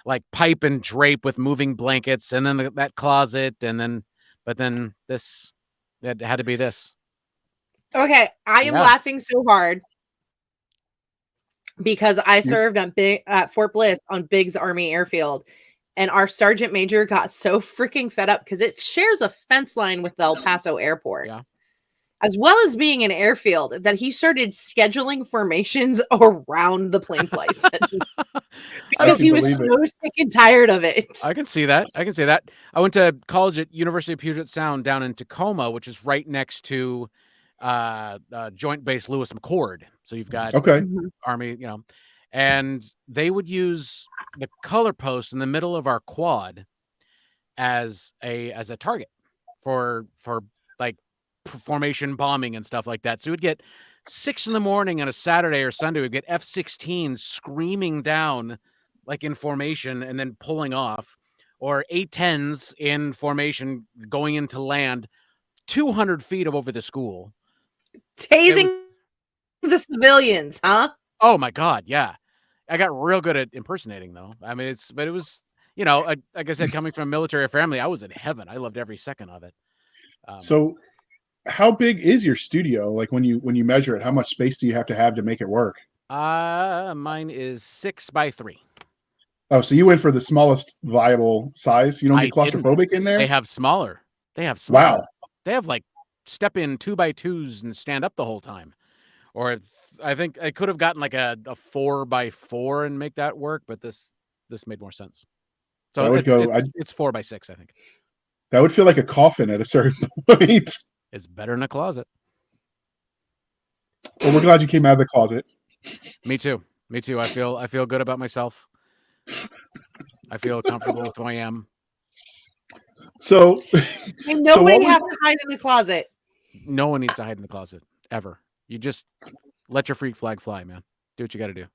like pipe and drape with moving blankets, and then that closet, but then this, it had to be this. Okay, I am laughing so hard because I served at Fort Bliss on Biggs Army Airfield, and our sergeant major got so freaking fed up because it shares a fence line with the El Paso airport, as well as being an airfield, that he started scheduling formations around the plane flights because he was so sick and tired of it. I can see that. I went to college at University of Puget Sound down in Tacoma, which is right next to Joint Base Lewis McChord. So you've got Army, and they would use the color post in the middle of our quad as a target for like formation bombing and stuff like that. So we'd get 6 a.m. on a Saturday or Sunday, we'd get F-16s screaming down like in formation and then pulling off, or A-10s in formation going into land 200 feet over the school. Tasing the civilians, huh? Oh my God, yeah. I got real good at impersonating, though. I mean, it was, like I said, coming from a military family, I was in heaven. I loved every second of it. So how big is your studio? Like when you measure it, how much space do you have to make it work? Mine is 6 by 3. Oh, so you went for the smallest viable size. You don't get claustrophobic in there? They have smaller. Wow. They have like step in 2x2s and stand up the whole time. Or I think I could have gotten like a 4x4 and make that work, but this made more sense. So it's 4x6, I think. That would feel like a coffin at a certain point. It's better than a closet. Well, we're glad you came out of the closet. Me too. I feel good about myself. I feel comfortable with who I am. So, and no one has to hide in the closet. No one needs to hide in the closet ever. You just let your freak flag fly, man. Do what you got to do.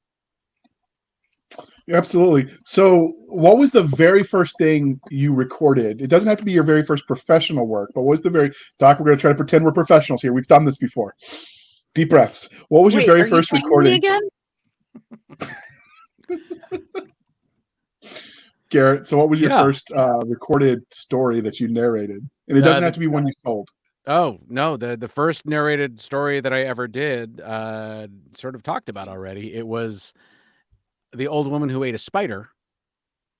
Absolutely. So, what was the very first thing you recorded? It doesn't have to be your very first professional work, but what was the Doc, we're going to try to pretend we're professionals here. We've done this before. Deep breaths. What was your very first recording? Again? Garrett, so what was your first recorded story that you narrated? And it doesn't have to be one you sold. Oh, no. The first narrated story that I ever did, sort of talked about already. It was The Old Woman Who Ate a Spider,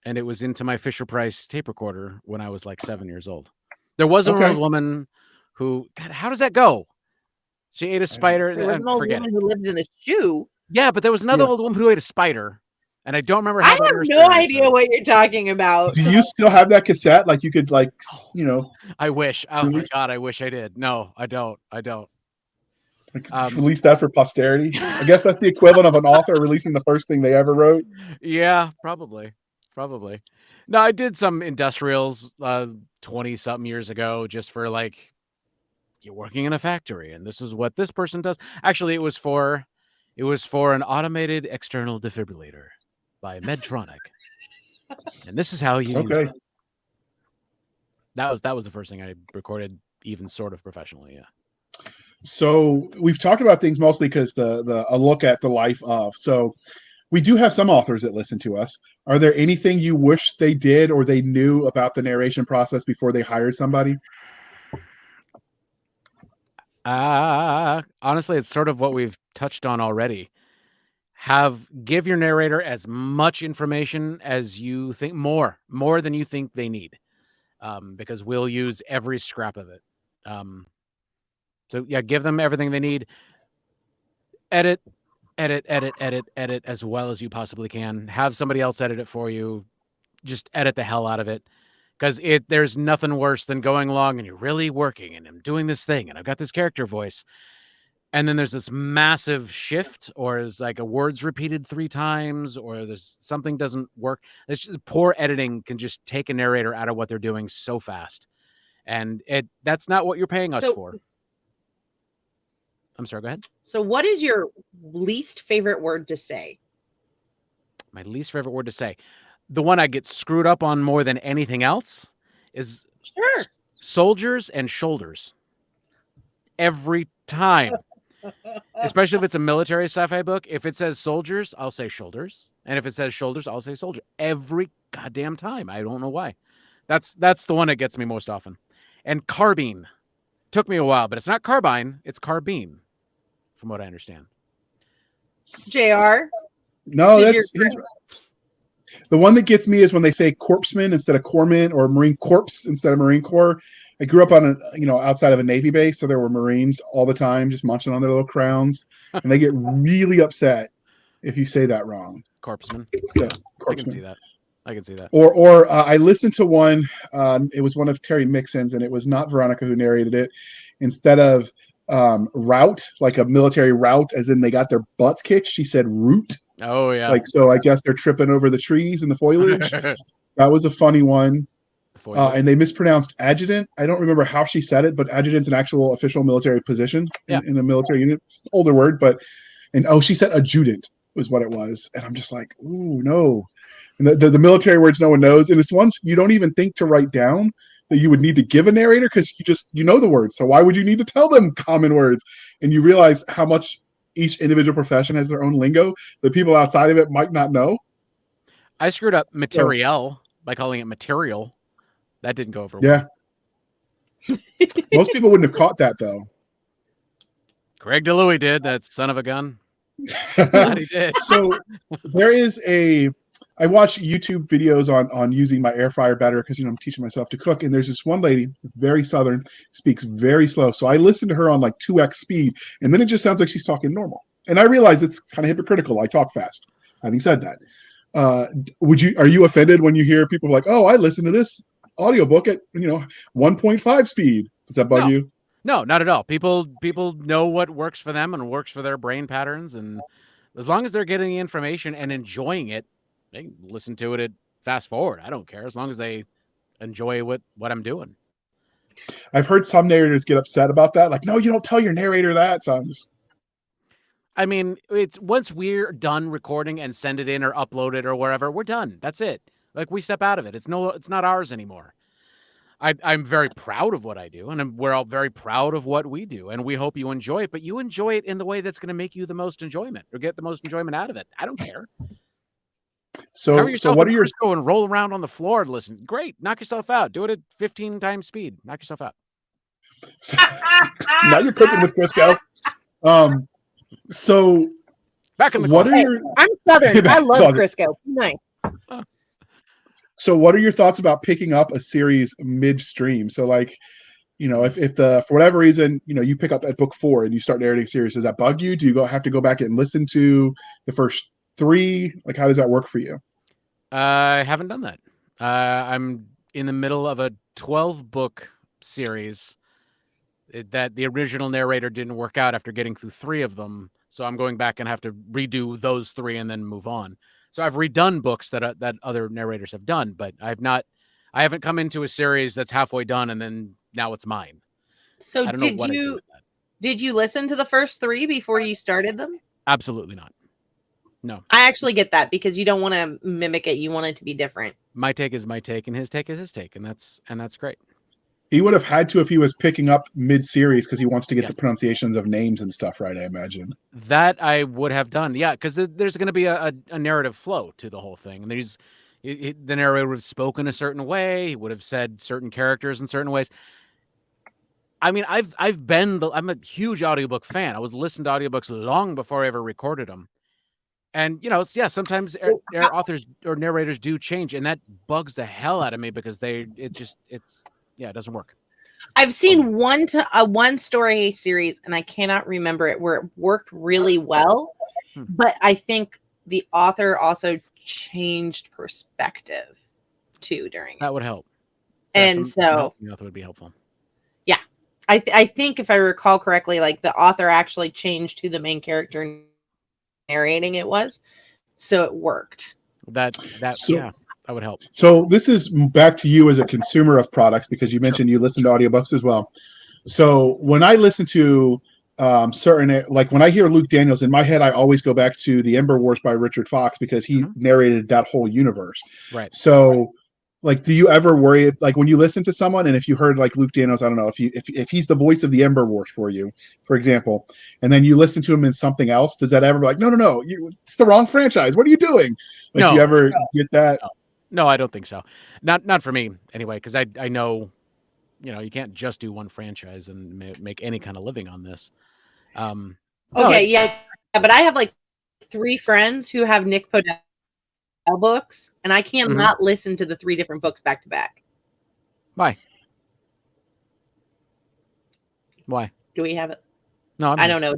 and it was into my Fisher-Price tape recorder when I was like 7 years old. There was an old woman who, God, how does that go? She ate a spider. There was an old woman who lived in a shoe. Yeah, but there was another old woman who ate a spider, and I don't remember how. I have no idea what you're talking about. Do you still have that cassette? Like you could, I wish. Oh my God, I wish I did. No, I don't. Release that for posterity. I guess that's the equivalent of an author releasing the first thing they ever wrote. Yeah, probably. No, I did some industrials 20-something years ago, just for like, you're working in a factory and this is what this person does. Actually, it was for an automated external defibrillator by Medtronic, and this is how you use it. That was the first thing I recorded, even sort of professionally. Yeah. So we've talked about things mostly because a look at the life of. So we do have some authors that listen to us. Are there anything you wish they did or they knew about the narration process before they hired somebody? Honestly, it's sort of what we've touched on already. Give your narrator as much information as you think, more than you think they need, because we'll use every scrap of it. So yeah, give them everything they need. Edit as well as you possibly can. Have somebody else edit it for you. Just edit the hell out of it. Because there's nothing worse than going along and you're really working and I'm doing this thing and I've got this character voice. And then there's this massive shift, or it's like a word's repeated 3 times, or there's something doesn't work. It's just, poor editing can just take a narrator out of what they're doing so fast. And that's not what you're paying us for. I'm sorry, go ahead. So what is your least favorite word to say? My least favorite word to say. The one I get screwed up on more than anything else is soldiers and shoulders. Every time. Especially if it's a military sci-fi book. If it says soldiers, I'll say shoulders. And if it says shoulders, I'll say soldier. Every goddamn time. I don't know why. That's the one that gets me most often. And carbine. Took me a while, but it's not carbine, it's carbine, from what I understand. JR? No, that's the one that gets me is when they say corpsman instead of corpsman, or Marine Corps instead of Marine Corps. I grew up on outside of a Navy base, so there were Marines all the time just munching on their little crowns, and they get really upset if you say that wrong. Corpsman. So, Yeah, corpsman. I can see that. Or I listened to one. It was one of Terry Mixon's, and it was not Veronica who narrated it. Instead of route, like a military route, as in they got their butts kicked, she said root. Oh yeah. Like, so I guess they're tripping over the trees and the foliage. That was a funny one. And they mispronounced adjutant. I don't remember how she said it, but adjutant's an actual official military position in a military unit. It's an older word, she said adjutant was what it was. And I'm just like, ooh, no. And the military words no one knows. And it's ones you don't even think to write down that you would need to give a narrator, because you know the words. So why would you need to tell them common words? And you realize how much each individual profession has their own lingo that people outside of it might not know. I screwed up materiel by calling it material. That didn't go over well. Yeah. Most people wouldn't have caught that, though. Craig DeLuey did. That son of a gun. He did. So there is I watch YouTube videos on using my air fryer better because I'm teaching myself to cook, and there's this one lady, very Southern, speaks very slow. So I listen to her on like 2x speed, and then it just sounds like she's talking normal. And I realize it's kind of hypocritical. I talk fast. Having said that, are you offended when you hear people like, "Oh, I listen to this audiobook at 1.5 speed"? Does that bug you? No, not at all. People know what works for them and works for their brain patterns, and as long as they're getting the information and enjoying it, they can listen to it at fast forward. I don't care, as long as they enjoy what I'm doing. I've heard some narrators get upset about that. Like, no, you don't tell your narrator that. So I mean, it's once we're done recording and send it in or upload it or wherever, we're done. That's it. Like, we step out of it. It's not ours anymore. I'm very proud of what I do, and we're all very proud of what we do, and we hope you enjoy it, but you enjoy it in the way that's going to make you the most enjoyment or get the most enjoyment out of it. I don't care. So what are your Crisco and roll around on the floor and listen? Great. Knock yourself out. Do it at 15 times speed. Knock yourself out. Now you're cooking with Crisco. So back in the what are your I'm Southern. I love Crisco. Nice. So what are your thoughts about picking up a series midstream? So like, if for whatever reason, you pick up at book 4 and you start narrating a series, does that bug you? Do you have to go back and listen to the first 3? Like, how does that work for you? I haven't done that. I'm in the middle of a 12-book series that the original narrator didn't work out after getting through 3 of them. So I'm going back and have to redo those 3 and then move on. So I've redone books that other narrators have done, but I haven't come into a series that's halfway done and then now it's mine. So did you listen to the first 3 before you started them? Absolutely not. No. I actually get that, because you don't want to mimic it. You want it to be different. My take is my take and his take is his take, and that's great. He would have had to if he was picking up mid-series, because he wants to get the pronunciations of names and stuff right, I imagine. That I would have done, yeah, because there's going to be a narrative flow to the whole thing. And the narrator would have spoken a certain way. He would have said certain characters in certain ways. I mean, I'm a huge audiobook fan. I was listening to audiobooks long before I ever recorded them. And, sometimes authors or narrators do change, and that bugs the hell out of me, because it doesn't work. I've seen one story series, and I cannot remember it, where it worked really well, but I think the author also changed perspective too during that would help. And so the author would be helpful. Yeah, I think if I recall correctly, like the author actually changed who the main character narrating it was, so it worked. That would help. So this is back to you as a consumer of products, because you mentioned you listen to audiobooks as well. So when I listen to certain, like when I hear Luke Daniels, in my head, I always go back to the Ember Wars by Richard Fox, because he narrated that whole universe. Right. So Like, do you ever worry, like when you listen to someone, and if you heard like Luke Daniels, I don't know if he's the voice of the Ember Wars for you, for example, and then you listen to him in something else, does that ever be like, no, it's the wrong franchise? What are you doing? Like, No. do you ever get that? No, I don't think so. Not for me anyway, because I know, you can't just do one franchise and make any kind of living on this. Yeah, but I have like 3 friends who have Nick Podell books, and I cannot listen to the 3 different books back to back. Why? Do we have it? No, I don't know.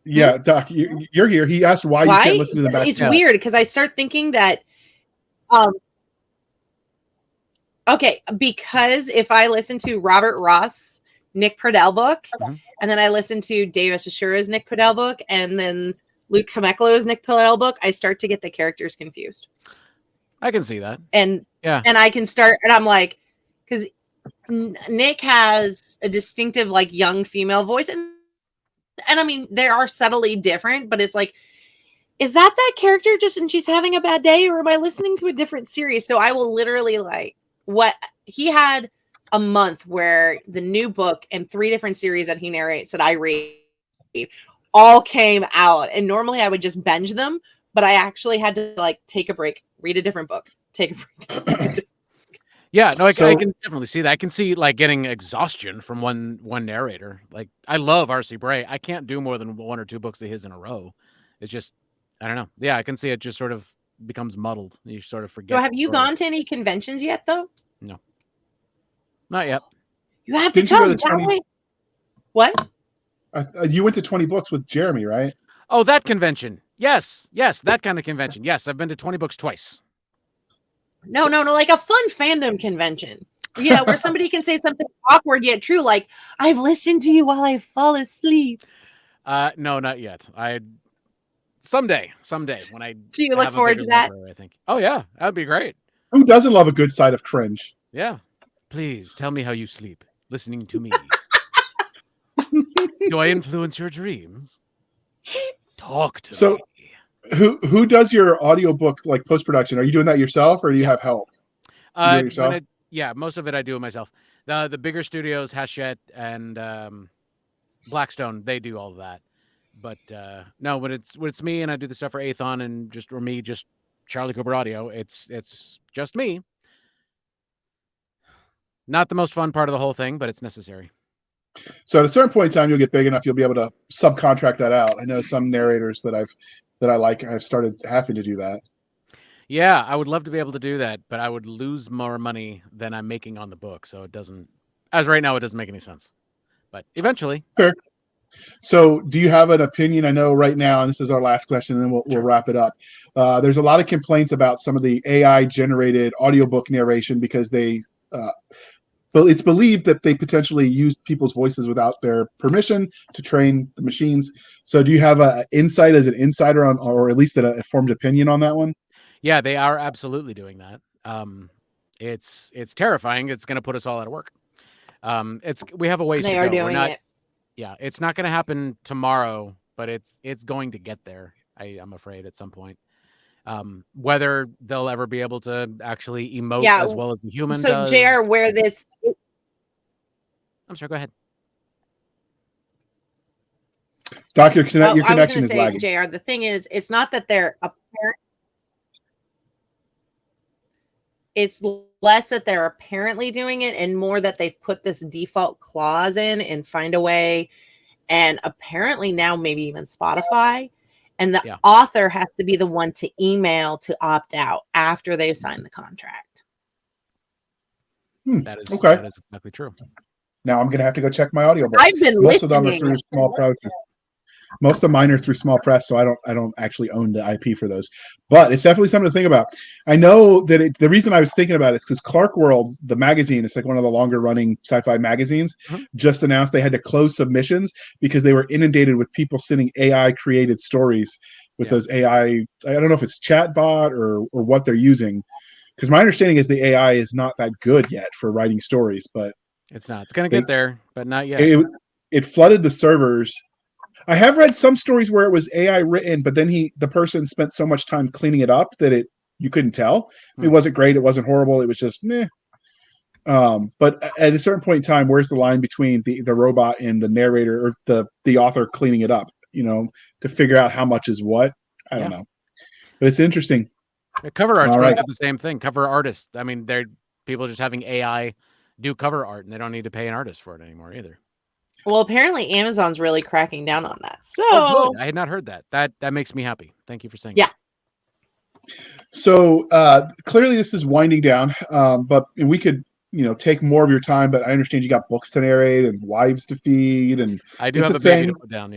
Yeah, Doc, you're here. He asked why you can't listen to the back. It's weird because I start thinking that, okay, because if I listen to Robert Ross' Nick Podell book, and then I listen to Dave Ashura's Nick Podell book, and then Luke Kameklo's Nick Podell book, I start to get the characters confused. I can see that. And I can start, and I'm like, because Nick has a distinctive, like, young female voice, and I mean, they are subtly different, but it's like, is that character just, and she's having a bad day, or am I listening to a different series? So I will literally, like, what he had a month where the new book and 3 different series that he narrates that I read all came out, and normally I would just binge them, but I actually had to, like, take a break, read a different book, take a break. Yeah, no, I can definitely see that. I can see, like, getting exhaustion from one narrator. Like, I love R.C. Bray. I can't do more than 1 or 2 books of his in a row. It's just, I don't know. Yeah, I can see it just sort of becomes muddled. You sort of forget. So have you gone to any conventions yet, though? No. Not yet. You have to come. What? You went to 20 books with Jeremy, right? Oh, that convention. Yes, that kind of convention. Yes, I've been to 20 books twice. No, like a fun fandom convention. Yeah, where somebody can say something awkward yet true, like, I've listened to you while I fall asleep. No, not yet. Someday when I do you look forward to that? Library, I think. Oh yeah, that'd be great. Who doesn't love a good side of cringe? Yeah. Please tell me how you sleep, listening to me. Do I influence your dreams? Talk to me. Who does your audiobook, like, post-production? Are you doing that yourself, or do you have help? You do it yourself? Most of it I do it myself. The bigger studios, Hachette and Blackstone, they do all of that. But no, when it's me and I do the stuff for Athon and just Charlie Cooper Audio, it's just me. Not the most fun part of the whole thing, but it's necessary. So at a certain point in time, you'll get big enough, you'll be able to subcontract that out. I know some narrators that I like, I've started having to do that. Yeah, I would love to be able to do that, but I would lose more money than I'm making on the book. So it doesn't, as right now, it doesn't make any sense. But eventually. Fair. So do you have an opinion? I know right now, and this is our last question, and then we'll wrap it up. There's a lot of complaints about some of the AI generated audiobook narration because but it's believed that they potentially used people's voices without their permission to train the machines. So do you have an insight as an insider on, or at least a formed opinion on that one? Yeah, they are absolutely doing that. It's terrifying. It's going to put us all out of work. We have a ways to go. They are doing it. Yeah, it's not going to happen tomorrow, but it's going to get there. I'm afraid at some point. Whether they'll ever be able to actually emote as well as the human does. So, JR, where this... I'm sorry, go ahead. Doc, your connection is lagging. JR, the thing is, it's not that they're it's less that they're apparently doing it and more that they've put this default clause in and Find a Way, and apparently now maybe even Spotify. And the author has to be the one to email to opt out after they've signed the contract. That is exactly true. Now I'm going to have to go check my audiobook. I've been Most of them are through small press. Most of mine are through small press, so I don't actually own the IP for those. But it's definitely something to think about. I know that the reason I was thinking about it is because Clark World, the magazine, it's like one of the longer running sci-fi magazines, just announced they had to close submissions because they were inundated with people sending AI created stories with those AI. I don't know if it's chatbot or what they're using, because my understanding is the AI is not that good yet for writing stories, but it's not. It's going to get there, but not yet. It flooded the servers. I have read some stories where it was AI written, but then the person spent so much time cleaning it up that it you couldn't tell. It wasn't great. It wasn't horrible. It was just meh. But at a certain point in time, where's the line between the robot and the narrator or the author cleaning it up, to figure out how much is what? I don't know. But it's interesting. Cover art's All going right. through the same thing. Cover artists. I mean, they're people just having AI do cover art, and they don't need to pay an artist for it anymore either. Well, apparently Amazon's really cracking down on that. So good. I had not heard that. That makes me happy. Thank you for saying that. So clearly this is winding down, but we could take more of your time, but I understand you got books to narrate and wives to feed, and I do have a thing baby to put down.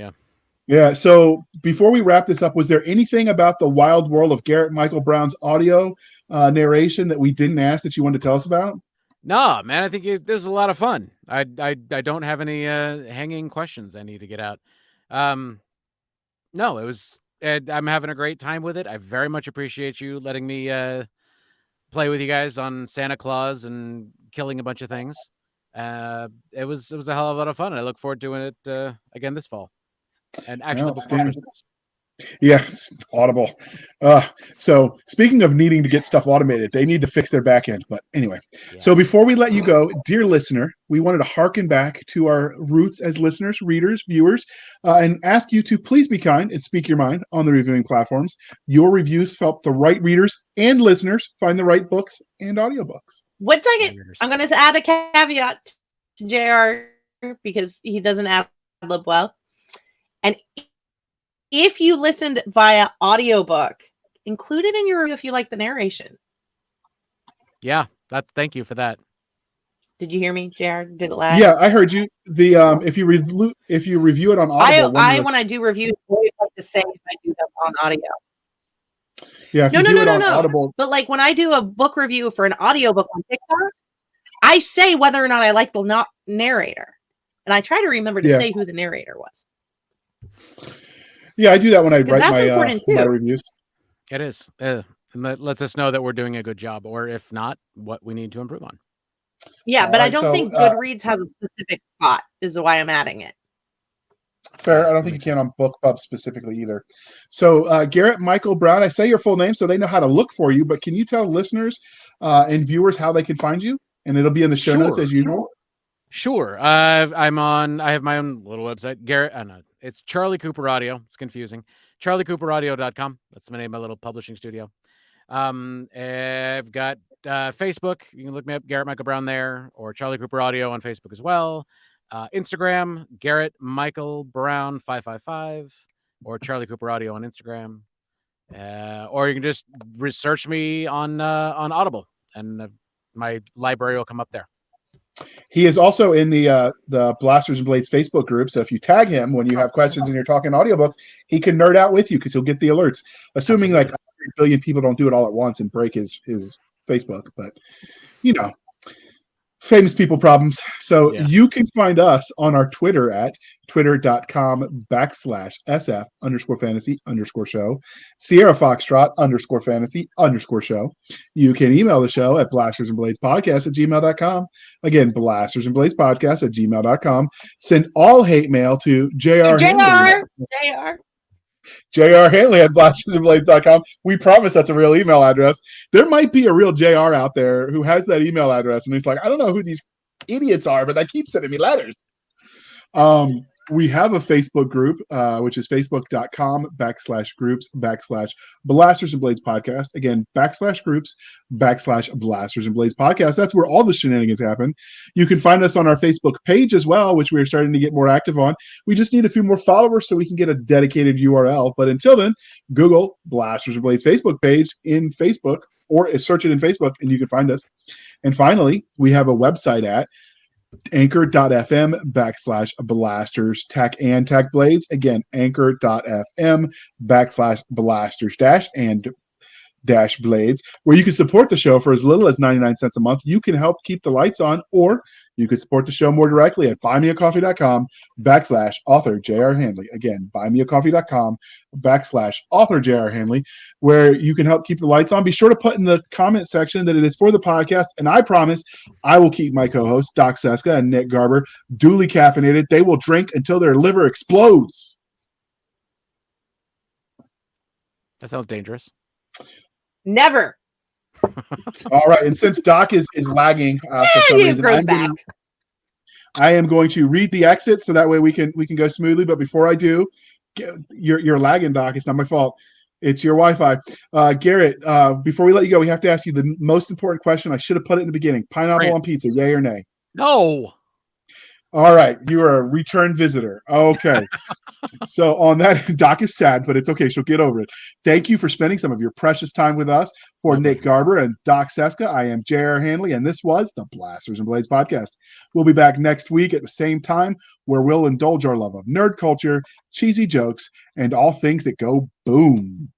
Yeah. So before we wrap this up, was there anything about the wild world of Garrett Michael Brown's audio narration that we didn't ask that you wanted to tell us about? No, man, I think it was a lot of fun. I don't have any hanging questions I need to get out. No, it was. I'm having a great time with it. I very much appreciate you letting me play with you guys on Santa Claus and killing a bunch of things. It was a hell of a lot of fun. I look forward to doing it again this fall. And actually, Yes, Audible. So speaking of needing to get stuff automated, they need to fix their back end. But anyway, So before we let you go, dear listener, we wanted to hearken back to our roots as listeners, readers, viewers, and ask you to please be kind and speak your mind on the reviewing platforms. Your reviews help the right readers and listeners find the right books and audiobooks. 1 second. I'm going to add a caveat to JR because he doesn't ad lib well. And if you listened via audiobook, include it in your review if you like the narration. Yeah, thank you for that. Did you hear me, JR? Did it lag? Yeah, I heard you. The if you review it on Audible, when I do reviews, I always like to say if I do them on audio. Yeah, if you do it on Audible. But like when I do a book review for an audiobook on TikTok, I say whether or not I like the narrator, and I try to remember to say who the narrator was. Yeah, I do that when I write my reviews. It is. And that lets us know that we're doing a good job, or if not, what we need to improve on. Yeah, but I don't think Goodreads has a specific spot, is why I'm adding it. Fair. I don't think you can on BookBub specifically either. So, Garrett Michael Brown, I say your full name so they know how to look for you, but can you tell listeners and viewers how they can find you? And it'll be in the show notes as usual. Sure. I have my own little website. Garrett, it's Charlie Cooper Audio. It's confusing. CharlieCooperAudio.com. That's the name of my little publishing studio. I've got Facebook. You can look me up, Garrett Michael Brown there, or Charlie Cooper Audio on Facebook as well. Instagram, Garrett Michael Brown 555, or Charlie Cooper Audio on Instagram. Or you can just research me on Audible, and my library will come up there. He is also in the Blasters and Blades Facebook group. So if you tag him when you have questions and you're talking audiobooks, he can nerd out with you because he'll get the alerts. Assuming like 100 billion people don't do it all at once and break his Facebook, but famous people problems. So you can find us on our Twitter at twitter.com/SF_fantasy_show, Sierra Foxtrot _fantasy_show. You can email the show at blastersandbladespodcast@gmail.com. Again, blastersandbladespodcast@gmail.com. Send all hate mail to JR Handley at blastersandblades.com. We promise that's a real email address. There might be a real JR out there who has that email address, and he's like, I don't know who these idiots are, but they keep sending me letters. We have a Facebook group, which is facebook.com/groups/Blasters and Blades Podcast. Again, /groups/Blasters and Blades Podcast. That's where all the shenanigans happen. You can find us on our Facebook page as well, which we're starting to get more active on. We just need a few more followers so we can get a dedicated URL. But until then, Google Blasters and Blades Facebook page in Facebook, or search it in Facebook, and you can find us. And finally, we have a website at anchor.fm/blasters tech blades. Again, anchor.fm/blasters-blades, where you can support the show for as little as 99 cents a month. You can help keep the lights on, or you can support the show more directly at buymeacoffee.com/author J.R. Handley. Again, buymeacoffee.com/author J.R. Handley, where you can help keep the lights on. Be sure to put in the comment section that it is for the podcast, and I promise I will keep my co-hosts, Doc Cisca and Nick Garber, duly caffeinated. They will drink until their liver explodes. That sounds dangerous. Never. All right, and since Doc is lagging for some It reason, grows back. I am going to read the exit so that way we can go smoothly. But before I do, you're lagging, Doc. It's not my fault. It's your Wi-Fi. Garrett, before we let you go, we have to ask you the most important question. I should have put it in the beginning. Pineapple on pizza, yay or nay? No. All right, you are a return visitor. Okay. So on that, Doc is sad, but it's okay. She'll get over it. Thank you for spending some of your precious time with us. For Nick Garber and Doc Cisca, I am J.R. Handley, and this was the Blasters and Blades podcast. We'll be back next week at the same time, where we'll indulge our love of nerd culture, cheesy jokes, and all things that go boom.